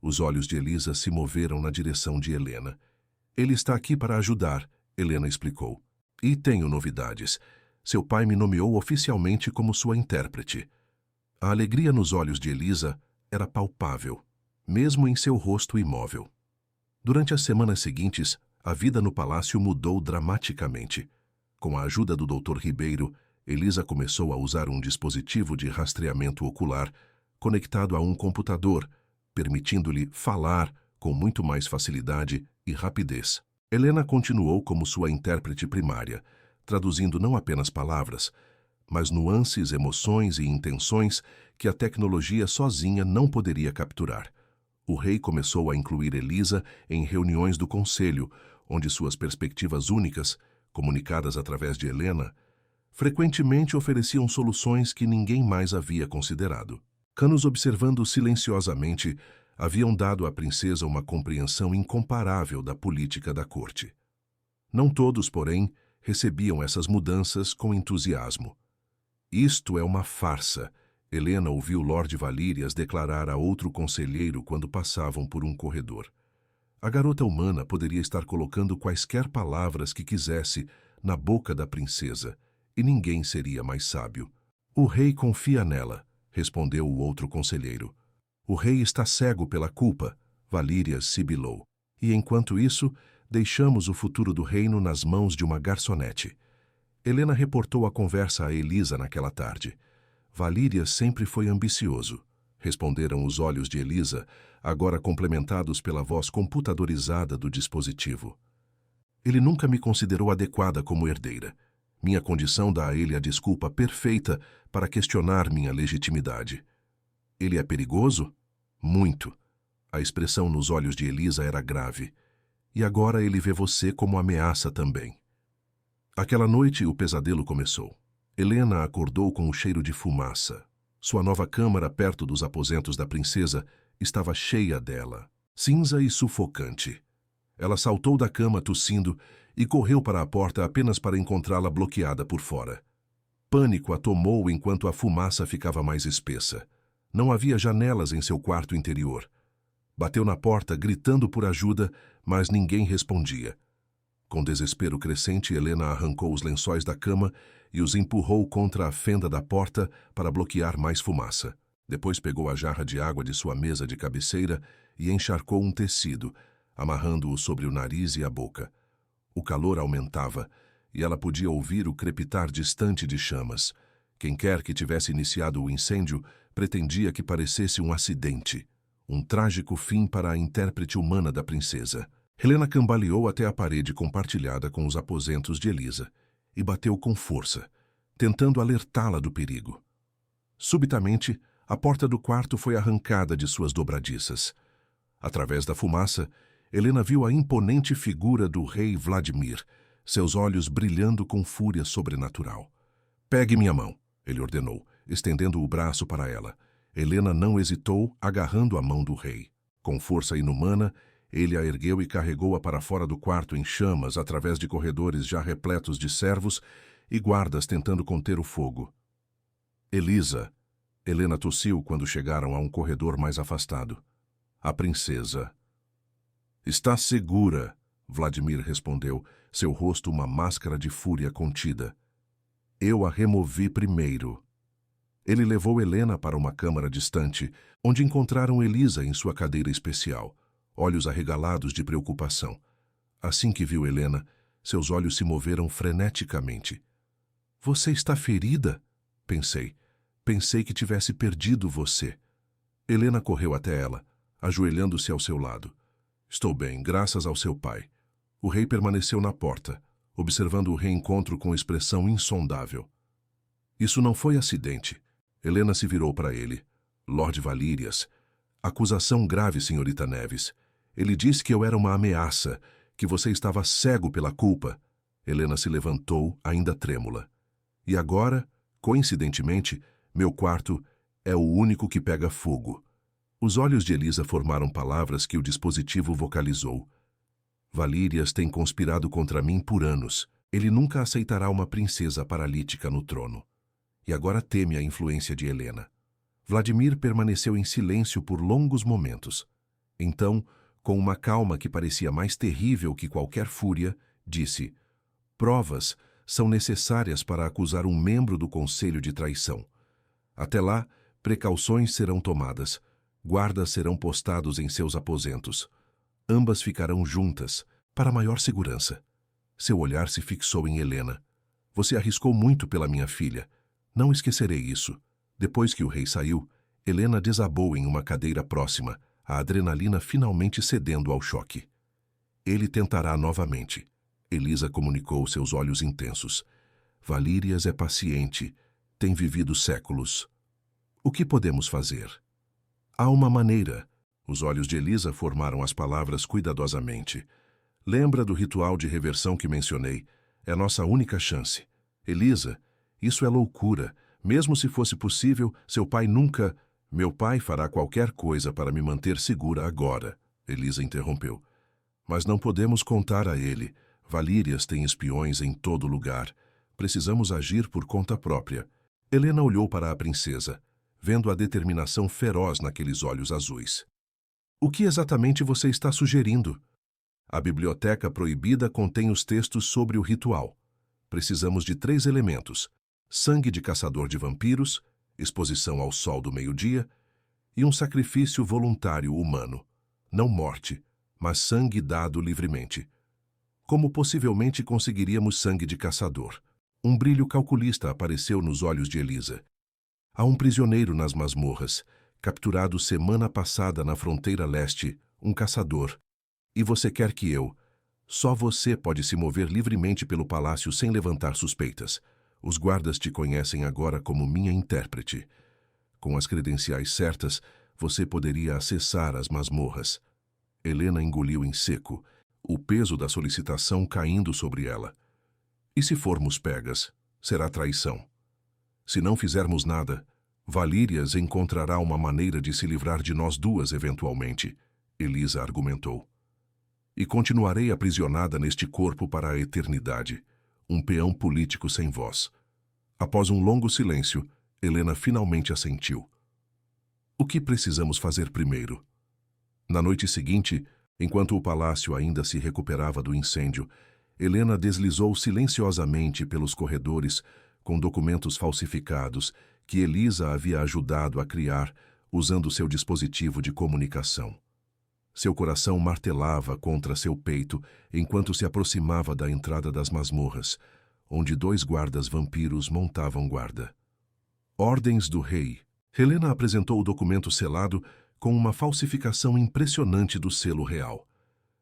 Os olhos de Elisa se moveram na direção de Helena. Ele está aqui para ajudar, Helena explicou. E tenho novidades. Seu pai me nomeou oficialmente como sua intérprete. A alegria nos olhos de Elisa era palpável, mesmo em seu rosto imóvel. Durante as semanas seguintes, a vida no palácio mudou dramaticamente. Com a ajuda do Dr. Ribeiro, Elisa começou a usar um dispositivo de rastreamento ocular conectado a um computador, permitindo-lhe falar com muito mais facilidade e rapidez. Helena continuou como sua intérprete primária, traduzindo não apenas palavras, mas nuances, emoções e intenções que a tecnologia sozinha não poderia capturar. O rei começou a incluir Elisa em reuniões do conselho, onde suas perspectivas únicas, comunicadas através de Helena, frequentemente ofereciam soluções que ninguém mais havia considerado. Canos observando silenciosamente, haviam dado à princesa uma compreensão incomparável da política da corte. Não todos, porém, recebiam essas mudanças com entusiasmo. Isto é uma farsa, Helena ouviu Lord Valírias declarar a outro conselheiro quando passavam por um corredor. A garota humana poderia estar colocando quaisquer palavras que quisesse na boca da princesa, e ninguém seria mais sábio. O rei confia nela, respondeu o outro conselheiro. O rei está cego pela culpa, Valírias sibilou. E enquanto isso, deixamos o futuro do reino nas mãos de uma garçonete. Helena reportou a conversa a Elisa naquela tarde. Valírias sempre foi ambicioso, responderam os olhos de Elisa, agora complementados pela voz computadorizada do dispositivo. Ele nunca me considerou adequada como herdeira. Minha condição dá a ele a desculpa perfeita para questionar minha legitimidade. Ele é perigoso? Muito. A expressão nos olhos de Elisa era grave. E agora ele vê você como ameaça também. Aquela noite o pesadelo começou. Helena acordou com o cheiro de fumaça. Sua nova câmara perto dos aposentos da princesa estava cheia dela, cinza e sufocante. Ela saltou da cama tossindo e correu para a porta apenas para encontrá-la bloqueada por fora. Pânico a tomou enquanto a fumaça ficava mais espessa. Não havia janelas em seu quarto interior. Bateu na porta gritando por ajuda, mas ninguém respondia. Com desespero crescente, Helena arrancou os lençóis da cama e os empurrou contra a fenda da porta para bloquear mais fumaça. Depois pegou a jarra de água de sua mesa de cabeceira e encharcou um tecido, amarrando-o sobre o nariz e a boca. O calor aumentava e ela podia ouvir o crepitar distante de chamas. Quem quer que tivesse iniciado o incêndio pretendia que parecesse um acidente, um trágico fim para a intérprete humana da princesa. Helena cambaleou até a parede compartilhada com os aposentos de Elisa e bateu com força, tentando alertá-la do perigo. Subitamente, a porta do quarto foi arrancada de suas dobradiças. Através da fumaça, Helena viu a imponente figura do rei Vladimir, seus olhos brilhando com fúria sobrenatural. «Pegue minha mão», ele ordenou, estendendo o braço para ela. Helena não hesitou, agarrando a mão do rei. Com força inumana, ele a ergueu e carregou-a para fora do quarto em chamas, através de corredores já repletos de servos e guardas tentando conter o fogo. Elisa, Helena tossiu quando chegaram a um corredor mais afastado. A princesa. Está segura, Vladimir respondeu, seu rosto uma máscara de fúria contida. Eu a removi primeiro. Ele levou Helena para uma câmara distante, onde encontraram Elisa em sua cadeira especial, olhos arregalados de preocupação. Assim que viu Helena, seus olhos se moveram freneticamente. Você está ferida? Pensei. Pensei que tivesse perdido você. Helena correu até ela, ajoelhando-se ao seu lado. Estou bem, graças ao seu pai. O rei permaneceu na porta, observando o reencontro com expressão insondável. Isso não foi acidente. Helena se virou para ele. Lord Valírias. Acusação grave, senhorita Neves. Ele disse que eu era uma ameaça, que você estava cego pela culpa. Helena se levantou, ainda trêmula. E agora, coincidentemente, meu quarto é o único que pega fogo. Os olhos de Elisa formaram palavras que o dispositivo vocalizou. Valírias tem conspirado contra mim por anos. Ele nunca aceitará uma princesa paralítica no trono. E agora teme a influência de Helena. Vladimir permaneceu em silêncio por longos momentos. Então, com uma calma que parecia mais terrível que qualquer fúria, disse: provas são necessárias para acusar um membro do Conselho de traição. Até lá, precauções serão tomadas. Guardas serão postados em seus aposentos. Ambas ficarão juntas, para maior segurança. Seu olhar se fixou em Helena. Você arriscou muito pela minha filha. Não esquecerei isso. Depois que o rei saiu, Helena desabou em uma cadeira próxima, a adrenalina finalmente cedendo ao choque. Ele tentará novamente. Elisa comunicou seus olhos intensos. Valírias é paciente. Tem vivido séculos. O que podemos fazer? Há uma maneira. Os olhos de Elisa formaram as palavras cuidadosamente. Lembra do ritual de reversão que mencionei? É nossa única chance. Elisa, isso é loucura. Mesmo se fosse possível, seu pai nunca... Meu pai fará qualquer coisa para me manter segura agora, Elisa interrompeu. Mas não podemos contar a ele. Valírias tem espiões em todo lugar. Precisamos agir por conta própria. Helena olhou para a princesa, vendo a determinação feroz naqueles olhos azuis. O que exatamente você está sugerindo? A biblioteca proibida contém os textos sobre o ritual. Precisamos de 3 elementos: sangue de caçador de vampiros, exposição ao sol do meio-dia e um sacrifício voluntário humano. Não morte, mas sangue dado livremente. Como possivelmente conseguiríamos sangue de caçador? Um brilho calculista apareceu nos olhos de Elisa. Há um prisioneiro nas masmorras, capturado semana passada na fronteira leste, um caçador. E você quer que eu... Só você pode se mover livremente pelo palácio sem levantar suspeitas. Os guardas te conhecem agora como minha intérprete. Com as credenciais certas, você poderia acessar as masmorras. Helena engoliu em seco, o peso da solicitação caindo sobre ela. E se formos pegas, será traição. Se não fizermos nada, Valírias encontrará uma maneira de se livrar de nós duas eventualmente, Elisa argumentou. E continuarei aprisionada neste corpo para a eternidade, um peão político sem voz. Após um longo silêncio, Helena finalmente assentiu. O que precisamos fazer primeiro? Na noite seguinte, enquanto o palácio ainda se recuperava do incêndio, Helena deslizou silenciosamente pelos corredores com documentos falsificados que Elisa havia ajudado a criar usando seu dispositivo de comunicação. Seu coração martelava contra seu peito enquanto se aproximava da entrada das masmorras, onde 2 guardas vampiros montavam guarda. Ordens do rei. Helena apresentou o documento selado com uma falsificação impressionante do selo real.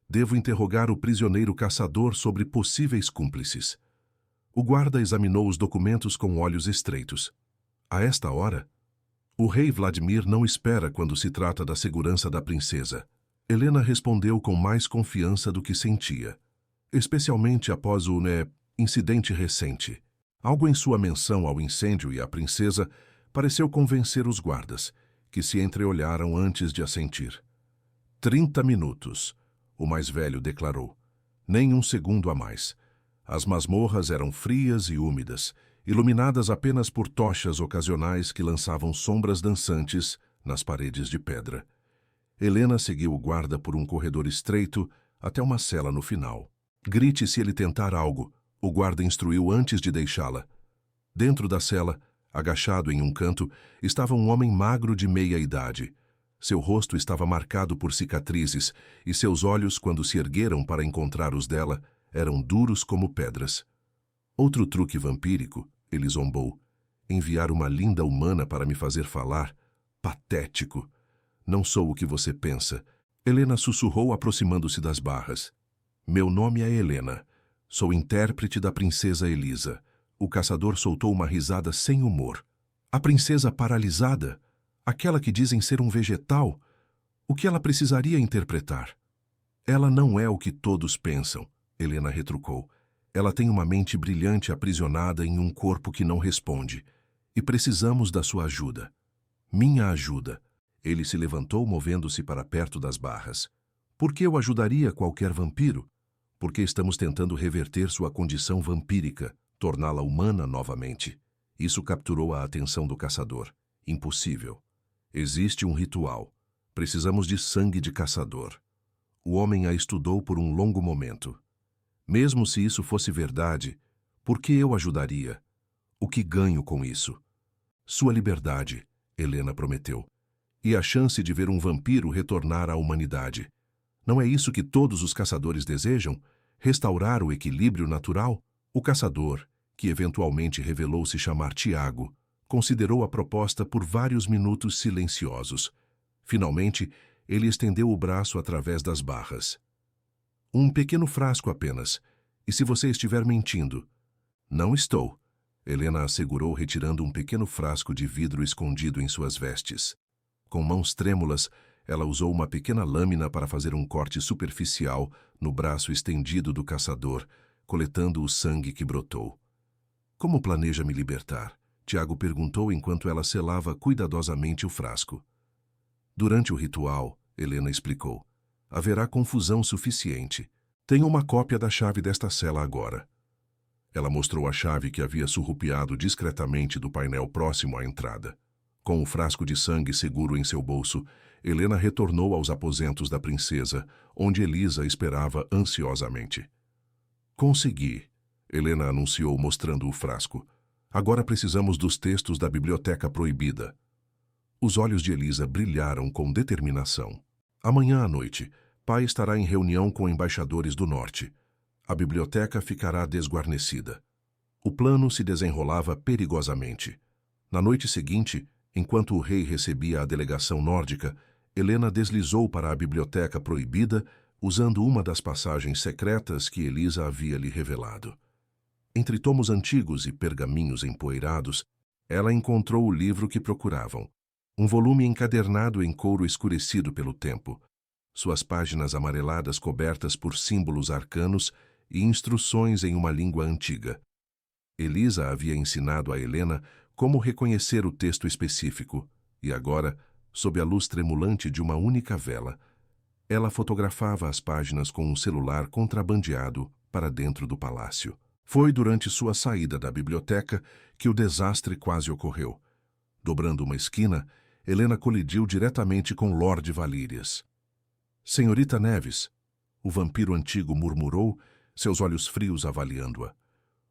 Devo interrogar o prisioneiro caçador sobre possíveis cúmplices. O guarda examinou os documentos com olhos estreitos. A esta hora? O rei Vladimir não espera quando se trata da segurança da princesa. Helena respondeu com mais confiança do que sentia, especialmente após o incidente recente. Algo em sua menção ao incêndio e à princesa pareceu convencer os guardas, que se entreolharam antes de assentir. 30 minutos, o mais velho declarou. Nem um segundo a mais. As masmorras eram frias e úmidas, iluminadas apenas por tochas ocasionais que lançavam sombras dançantes nas paredes de pedra. Helena seguiu o guarda por um corredor estreito até uma cela no final. Grite se ele tentar algo, o guarda instruiu antes de deixá-la. Dentro da cela, agachado em um canto, estava um homem magro de meia idade. Seu rosto estava marcado por cicatrizes e seus olhos, quando se ergueram para encontrar os dela, eram duros como pedras. Outro truque vampírico, ele zombou. Enviar uma linda humana para me fazer falar? Patético. Não sou o que você pensa. Helena sussurrou aproximando-se das barras. Meu nome é Helena. Sou intérprete da princesa Elisa. O caçador soltou uma risada sem humor. A princesa paralisada? Aquela que dizem ser um vegetal? O que ela precisaria interpretar? Ela não é o que todos pensam, Helena retrucou. Ela tem uma mente brilhante aprisionada em um corpo que não responde. E precisamos da sua ajuda. Minha ajuda. Ele se levantou, movendo-se para perto das barras. Por que eu ajudaria qualquer vampiro? Porque estamos tentando reverter sua condição vampírica, torná-la humana novamente. Isso capturou a atenção do caçador. Impossível. Existe um ritual. Precisamos de sangue de caçador. O homem a estudou por um longo momento. Mesmo se isso fosse verdade, por que eu ajudaria? O que ganho com isso? Sua liberdade, Helena prometeu. E a chance de ver um vampiro retornar à humanidade. Não é isso que todos os caçadores desejam? Restaurar o equilíbrio natural? O caçador, que eventualmente revelou se chamar Tiago, considerou a proposta por vários minutos silenciosos. Finalmente, ele estendeu o braço através das barras. Um pequeno frasco apenas. E se você estiver mentindo? Não estou, Helena assegurou, retirando um pequeno frasco de vidro escondido em suas vestes. Com mãos trêmulas, ela usou uma pequena lâmina para fazer um corte superficial no braço estendido do caçador, coletando o sangue que brotou. Como planeja me libertar? Tiago perguntou enquanto ela selava cuidadosamente o frasco. Durante o ritual, Helena explicou, haverá confusão suficiente. Tenho uma cópia da chave desta cela agora. Ela mostrou a chave que havia surrupiado discretamente do painel próximo à entrada. Com o frasco de sangue seguro em seu bolso, Helena retornou aos aposentos da princesa, onde Elisa esperava ansiosamente. Consegui, Helena anunciou mostrando o frasco. Agora precisamos dos textos da Biblioteca Proibida. Os olhos de Elisa brilharam com determinação. Amanhã à noite, pai estará em reunião com embaixadores do norte. A biblioteca ficará desguarnecida. O plano se desenrolava perigosamente. Na noite seguinte, enquanto o rei recebia a delegação nórdica, Helena deslizou para a Biblioteca Proibida, usando uma das passagens secretas que Elisa havia lhe revelado. Entre tomos antigos e pergaminhos empoeirados, ela encontrou o livro que procuravam. Um volume encadernado em couro escurecido pelo tempo, suas páginas amareladas cobertas por símbolos arcanos e instruções em uma língua antiga. Elisa havia ensinado a Helena como reconhecer o texto específico, e agora, sob a luz tremulante de uma única vela, ela fotografava as páginas com um celular contrabandeado para dentro do palácio. Foi durante sua saída da biblioteca que o desastre quase ocorreu. Dobrando uma esquina, Helena colidiu diretamente com Lord Valírias. Senhorita Neves, o vampiro antigo murmurou, seus olhos frios avaliando-a.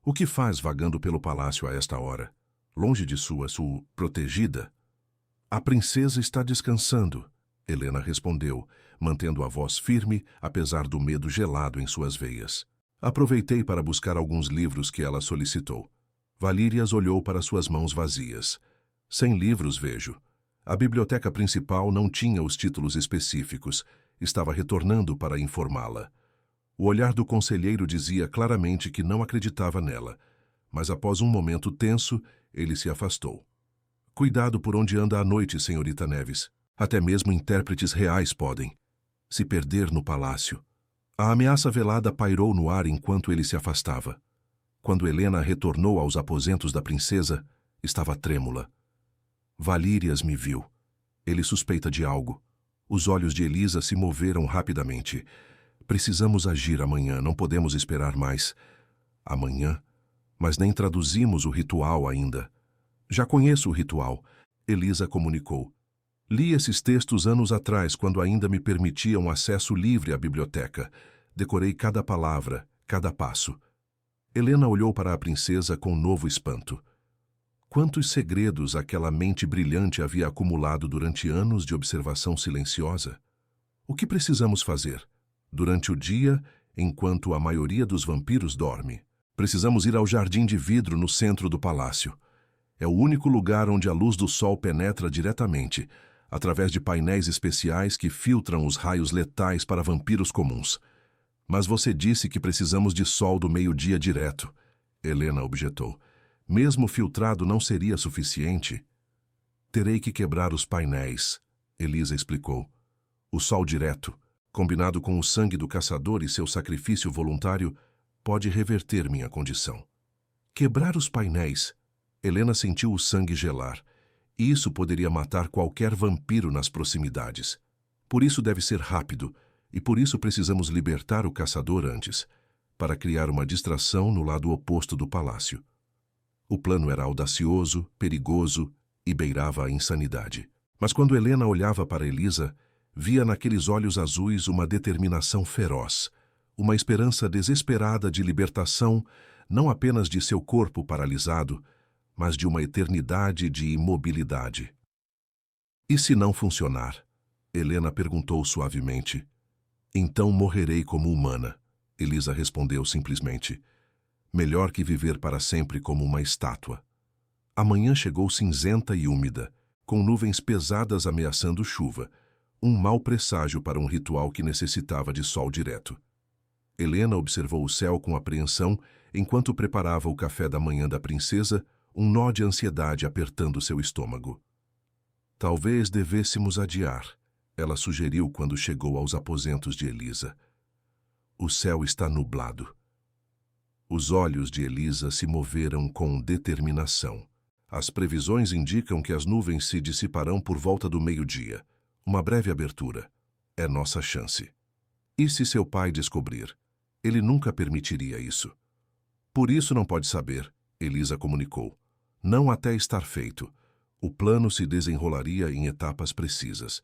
O que faz vagando pelo palácio a esta hora? Longe de sua protegida? A princesa está descansando, Helena respondeu, mantendo a voz firme, apesar do medo gelado em suas veias. Aproveitei para buscar alguns livros que ela solicitou. Valírias olhou para suas mãos vazias. Sem livros, vejo. A biblioteca principal não tinha os títulos específicos. Estava retornando para informá-la. O olhar do conselheiro dizia claramente que não acreditava nela, mas após um momento tenso, ele se afastou. Cuidado por onde anda à noite, senhorita Neves. Até mesmo intérpretes reais podem se perder no palácio. A ameaça velada pairou no ar enquanto ele se afastava. Quando Helena retornou aos aposentos da princesa, estava trêmula. Valírias me viu. Ele suspeita de algo. Os olhos de Elisa se moveram rapidamente. Precisamos agir amanhã, não podemos esperar mais. Amanhã? Mas nem traduzimos o ritual ainda. Já conheço o ritual, Elisa comunicou. Li esses textos anos atrás, quando ainda me permitiam acesso livre à biblioteca. Decorei cada palavra, cada passo. Helena olhou para a princesa com novo espanto. Quantos segredos aquela mente brilhante havia acumulado durante anos de observação silenciosa? O que precisamos fazer? Durante o dia, enquanto a maioria dos vampiros dorme, precisamos ir ao jardim de vidro no centro do palácio. É o único lugar onde a luz do sol penetra diretamente, através de painéis especiais que filtram os raios letais para vampiros comuns. Mas você disse que precisamos de sol do meio-dia direto, Helena objetou. Mesmo filtrado não seria suficiente. Terei que quebrar os painéis, Elisa explicou. O sol direto, combinado com o sangue do caçador e seu sacrifício voluntário, pode reverter minha condição. Quebrar os painéis. Helena sentiu o sangue gelar. Isso poderia matar qualquer vampiro nas proximidades. Por isso deve ser rápido, e por isso precisamos libertar o caçador antes, para criar uma distração no lado oposto do palácio. O plano era audacioso, perigoso e beirava a insanidade. Mas quando Helena olhava para Elisa, via naqueles olhos azuis uma determinação feroz, uma esperança desesperada de libertação, não apenas de seu corpo paralisado, mas de uma eternidade de imobilidade. E se não funcionar? Helena perguntou suavemente. Então morrerei como humana, Elisa respondeu simplesmente. Melhor que viver para sempre como uma estátua. A manhã chegou cinzenta e úmida, com nuvens pesadas ameaçando chuva, um mau presságio para um ritual que necessitava de sol direto. Helena observou o céu com apreensão enquanto preparava o café da manhã da princesa, um nó de ansiedade apertando seu estômago. Talvez devêssemos adiar, ela sugeriu quando chegou aos aposentos de Elisa. O céu está nublado. Os olhos de Elisa se moveram com determinação. As previsões indicam que as nuvens se dissiparão por volta do meio-dia. Uma breve abertura. É nossa chance. E se seu pai descobrir? Ele nunca permitiria isso. Por isso não pode saber, Elisa comunicou. Não até estar feito. O plano se desenrolaria em etapas precisas.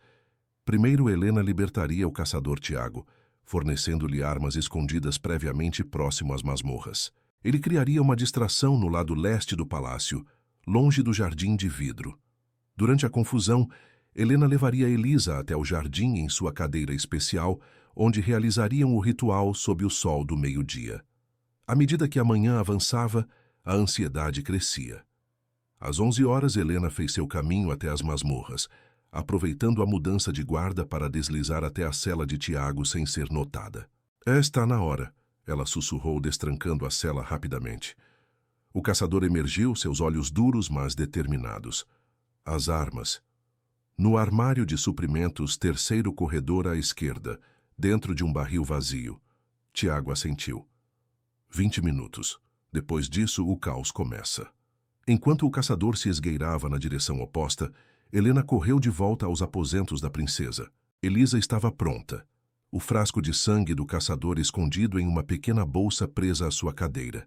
Primeiro, Helena libertaria o caçador Tiago, fornecendo-lhe armas escondidas previamente próximo às masmorras. Ele criaria uma distração no lado leste do palácio, longe do jardim de vidro. Durante a confusão, Helena levaria Elisa até o jardim em sua cadeira especial, onde realizariam o ritual sob o sol do meio-dia. À medida que a manhã avançava, a ansiedade crescia. Às 11 horas, Helena fez seu caminho até as masmorras, aproveitando a mudança de guarda para deslizar até a cela de Tiago sem ser notada. Está na hora, ela sussurrou, destrancando a cela rapidamente. O caçador emergiu, seus olhos duros, mas determinados. As armas. No armário de suprimentos, terceiro corredor à esquerda, dentro de um barril vazio. Tiago assentiu. 20 minutos. Depois disso, o caos começa. Enquanto o caçador se esgueirava na direção oposta, Helena correu de volta aos aposentos da princesa. Elisa estava pronta. O frasco de sangue do caçador escondido em uma pequena bolsa presa à sua cadeira.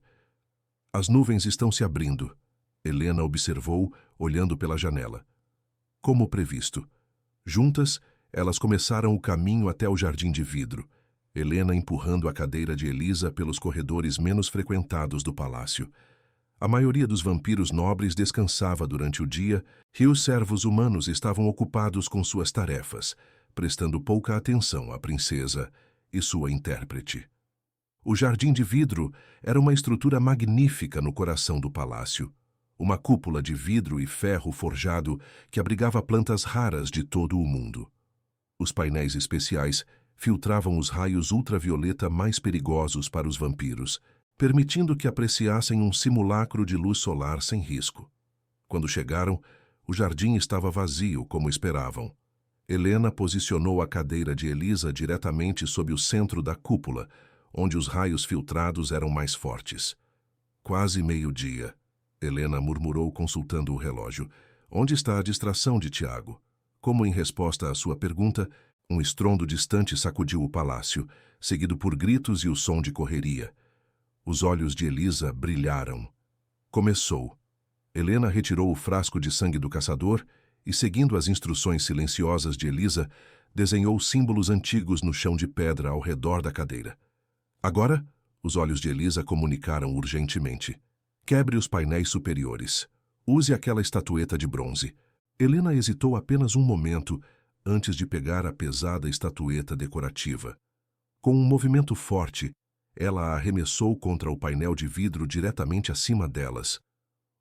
As nuvens estão se abrindo. Helena observou, olhando pela janela. Como previsto. Juntas, elas começaram o caminho até o jardim de vidro, Helena empurrando a cadeira de Elisa pelos corredores menos frequentados do palácio. A maioria dos vampiros nobres descansava durante o dia e os servos humanos estavam ocupados com suas tarefas, prestando pouca atenção à princesa e sua intérprete. O jardim de vidro era uma estrutura magnífica no coração do palácio. Uma cúpula de vidro e ferro forjado que abrigava plantas raras de todo o mundo. Os painéis especiais filtravam os raios ultravioleta mais perigosos para os vampiros, permitindo que apreciassem um simulacro de luz solar sem risco. Quando chegaram, o jardim estava vazio, como esperavam. Helena posicionou a cadeira de Elisa diretamente sob o centro da cúpula, onde os raios filtrados eram mais fortes. Quase meio-dia. Helena murmurou, consultando o relógio. Onde está a distração de Tiago? Como em resposta à sua pergunta, um estrondo distante sacudiu o palácio, seguido por gritos e o som de correria. Os olhos de Elisa brilharam. Começou. Helena retirou o frasco de sangue do caçador e, seguindo as instruções silenciosas de Elisa, desenhou símbolos antigos no chão de pedra ao redor da cadeira. Agora, os olhos de Elisa comunicaram urgentemente. Quebre os painéis superiores. Use aquela estatueta de bronze. Helena hesitou apenas um momento antes de pegar a pesada estatueta decorativa. Com um movimento forte, ela a arremessou contra o painel de vidro diretamente acima delas.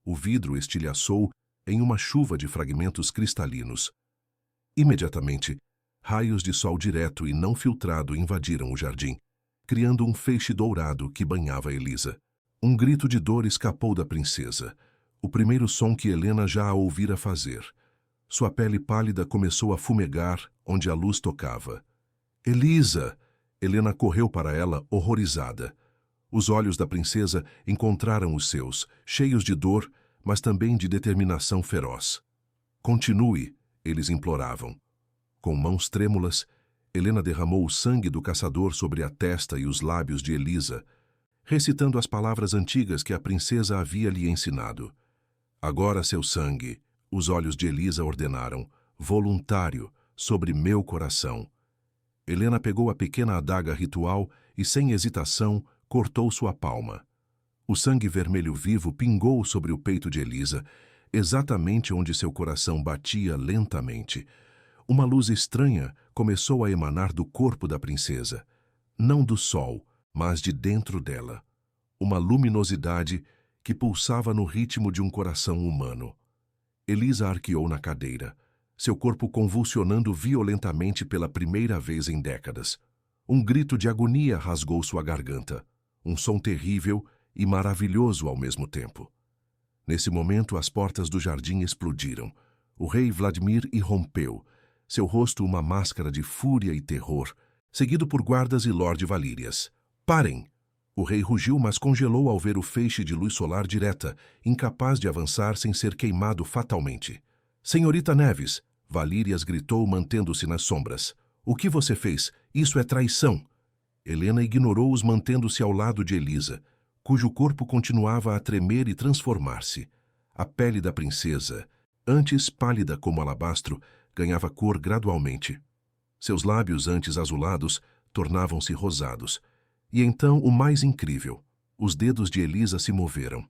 O vidro estilhaçou em uma chuva de fragmentos cristalinos. Imediatamente, raios de sol direto e não filtrado invadiram o jardim, criando um feixe dourado que banhava Elisa. Um grito de dor escapou da princesa, o primeiro som que Helena já a ouvira fazer. Sua pele pálida começou a fumegar onde a luz tocava. Elisa! Helena correu para ela, horrorizada. Os olhos da princesa encontraram os seus, cheios de dor, mas também de determinação feroz. Continue, eles imploravam. Com mãos trêmulas, Helena derramou o sangue do caçador sobre a testa e os lábios de Elisa, recitando as palavras antigas que a princesa havia lhe ensinado. Agora seu sangue, os olhos de Elisa ordenaram, voluntário, sobre meu coração. Helena pegou a pequena adaga ritual e, sem hesitação, cortou sua palma. O sangue vermelho vivo pingou sobre o peito de Elisa, exatamente onde seu coração batia lentamente. Uma luz estranha começou a emanar do corpo da princesa, não do sol, mas de dentro dela. Uma luminosidade que pulsava no ritmo de um coração humano. Elisa arqueou na cadeira, seu corpo convulsionando violentamente pela primeira vez em décadas. Um grito de agonia rasgou sua garganta, um som terrível e maravilhoso ao mesmo tempo. Nesse momento, as portas do jardim explodiram. O rei Vladimir irrompeu, seu rosto uma máscara de fúria e terror, seguido por guardas e Lorde Valírias. Parem! O rei rugiu, mas congelou ao ver o feixe de luz solar direta, incapaz de avançar sem ser queimado fatalmente. Senhorita Neves, Valírias gritou, mantendo-se nas sombras. O que você fez? Isso é traição. Helena ignorou-os, mantendo-se ao lado de Elisa, cujo corpo continuava a tremer e transformar-se. A pele da princesa, antes pálida como alabastro, ganhava cor gradualmente. Seus lábios, antes azulados, tornavam-se rosados. E então, o mais incrível, os dedos de Elisa se moveram.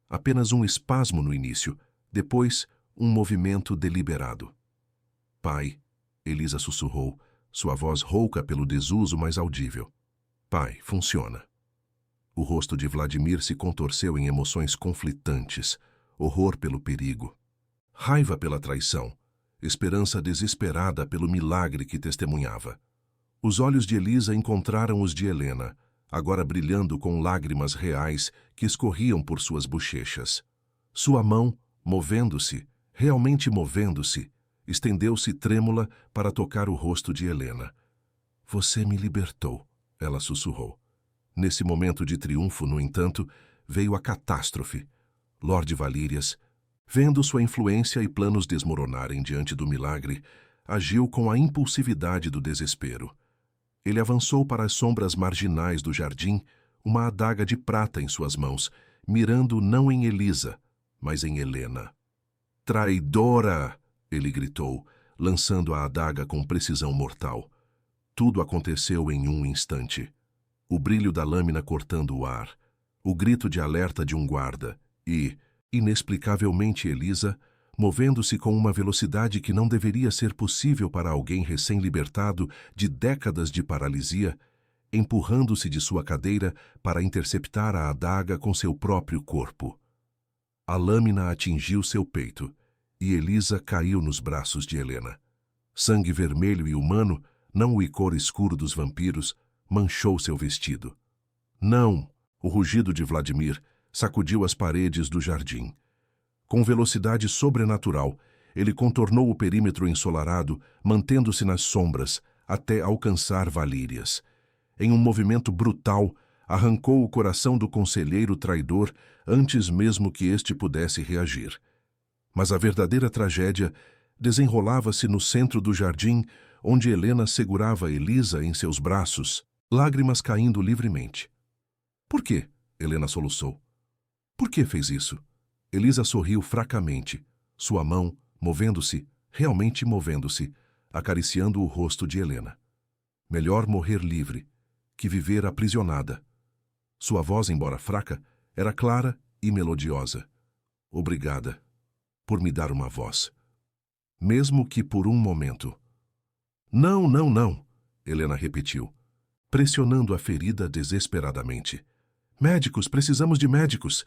Apenas um espasmo no início, depois, um movimento deliberado. Pai, Elisa sussurrou, sua voz rouca pelo desuso, mas audível. Pai, funciona. O rosto de Vladimir se contorceu em emoções conflitantes, horror pelo perigo, raiva pela traição, esperança desesperada pelo milagre que testemunhava. Os olhos de Elisa encontraram os de Helena, agora brilhando com lágrimas reais que escorriam por suas bochechas. Sua mão, movendo-se, realmente movendo-se, estendeu-se trêmula para tocar o rosto de Helena. Você me libertou, ela sussurrou. Nesse momento de triunfo, no entanto, veio a catástrofe. Lord Valírias, vendo sua influência e planos desmoronarem diante do milagre, agiu com a impulsividade do desespero. Ele avançou para as sombras marginais do jardim, uma adaga de prata em suas mãos, mirando não em Elisa, mas em Helena. Traidora! Ele gritou, lançando a adaga com precisão mortal. Tudo aconteceu em um instante. O brilho da lâmina cortando o ar, o grito de alerta de um guarda e, inexplicavelmente, Elisa, movendo-se com uma velocidade que não deveria ser possível para alguém recém-libertado de décadas de paralisia, empurrando-se de sua cadeira para interceptar a adaga com seu próprio corpo. A lâmina atingiu seu peito e Elisa caiu nos braços de Helena. Sangue vermelho e humano, não o icor escuro dos vampiros, manchou seu vestido. Não! O rugido de Vladimir sacudiu as paredes do jardim. Com velocidade sobrenatural, ele contornou o perímetro ensolarado, mantendo-se nas sombras, até alcançar Valírias. Em um movimento brutal, arrancou o coração do conselheiro traidor antes mesmo que este pudesse reagir. Mas a verdadeira tragédia desenrolava-se no centro do jardim, onde Helena segurava Elisa em seus braços, lágrimas caindo livremente. Por quê? Helena soluçou. Por que fez isso? Elisa sorriu fracamente, sua mão, movendo-se, realmente movendo-se, acariciando o rosto de Helena. Melhor morrer livre, que viver aprisionada. Sua voz, embora fraca, era clara e melodiosa. Obrigada por me dar uma voz. Mesmo que por um momento. Não, não, não, Helena repetiu, pressionando a ferida desesperadamente. Médicos, precisamos de médicos.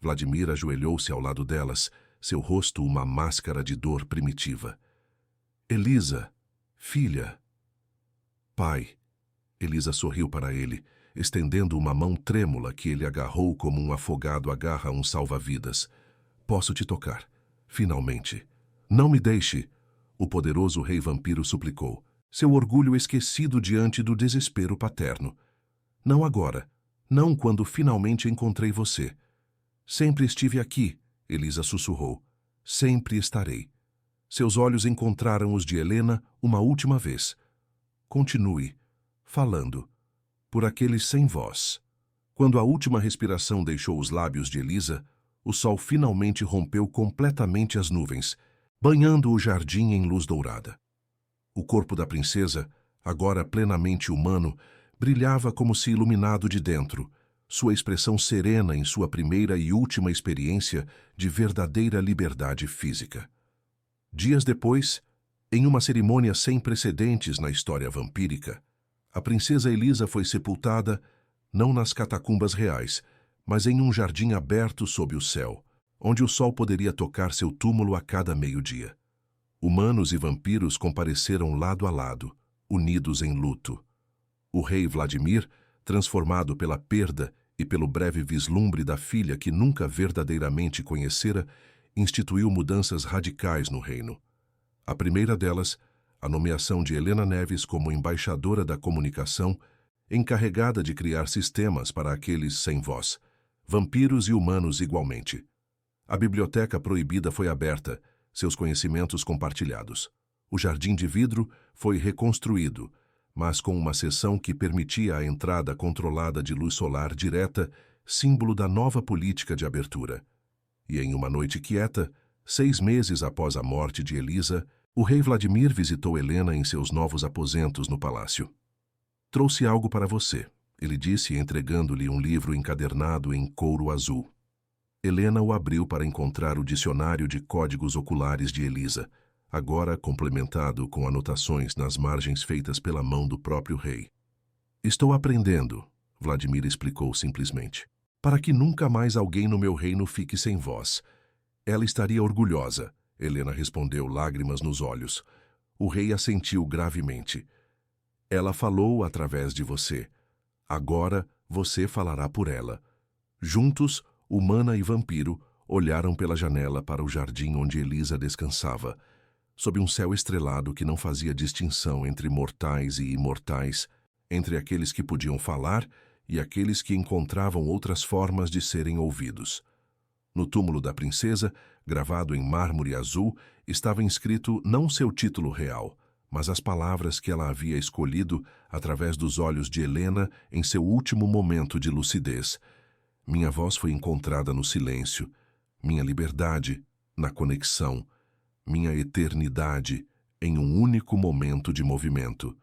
Vladimir ajoelhou-se ao lado delas, seu rosto uma máscara de dor primitiva. Elisa, filha. Pai. Elisa sorriu para ele, estendendo uma mão trêmula que ele agarrou como um afogado agarra um salva-vidas. Posso te tocar, finalmente. Não me deixe, o poderoso rei vampiro suplicou, seu orgulho esquecido diante do desespero paterno. Não agora, não quando finalmente encontrei você. Sempre estive aqui, Elisa sussurrou. Sempre estarei. Seus olhos encontraram os de Helena uma última vez. Continue, falando, por aqueles sem voz. Quando a última respiração deixou os lábios de Elisa, o sol finalmente rompeu completamente as nuvens, banhando o jardim em luz dourada. O corpo da princesa, agora plenamente humano, brilhava como se iluminado de dentro, sua expressão serena em sua primeira e última experiência de verdadeira liberdade física. Dias depois, em uma cerimônia sem precedentes na história vampírica, a princesa Elisa foi sepultada não nas catacumbas reais, mas em um jardim aberto sob o céu, onde o sol poderia tocar seu túmulo a cada meio-dia. Humanos e vampiros compareceram lado a lado, unidos em luto. O rei Vladimir, transformado pela perda e pelo breve vislumbre da filha que nunca verdadeiramente conhecera, instituiu mudanças radicais no reino. A primeira delas, a nomeação de Helena Neves como embaixadora da comunicação, encarregada de criar sistemas para aqueles sem voz, vampiros e humanos igualmente. A biblioteca proibida foi aberta, seus conhecimentos compartilhados. O jardim de vidro foi reconstruído, mas com uma seção que permitia a entrada controlada de luz solar direta, símbolo da nova política de abertura. E em uma noite quieta, 6 meses após a morte de Elisa, o rei Vladimir visitou Helena em seus novos aposentos no palácio. Trouxe algo para você, ele disse, entregando-lhe um livro encadernado em couro azul. Helena o abriu para encontrar o dicionário de códigos oculares de Elisa, agora complementado com anotações nas margens feitas pela mão do próprio rei. Estou aprendendo, Vladimir explicou simplesmente, para que nunca mais alguém no meu reino fique sem voz. Ela estaria orgulhosa, Helena respondeu, lágrimas nos olhos. O rei assentiu gravemente. Ela falou através de você. Agora você falará por ela. Juntos, humana e vampiro olharam pela janela para o jardim onde Elisa descansava, sob um céu estrelado que não fazia distinção entre mortais e imortais, entre aqueles que podiam falar e aqueles que encontravam outras formas de serem ouvidos. No túmulo da princesa, gravado em mármore azul, estava inscrito não seu título real, mas as palavras que ela havia escolhido através dos olhos de Helena em seu último momento de lucidez. Minha voz foi encontrada no silêncio, minha liberdade na conexão, minha eternidade em um único momento de movimento.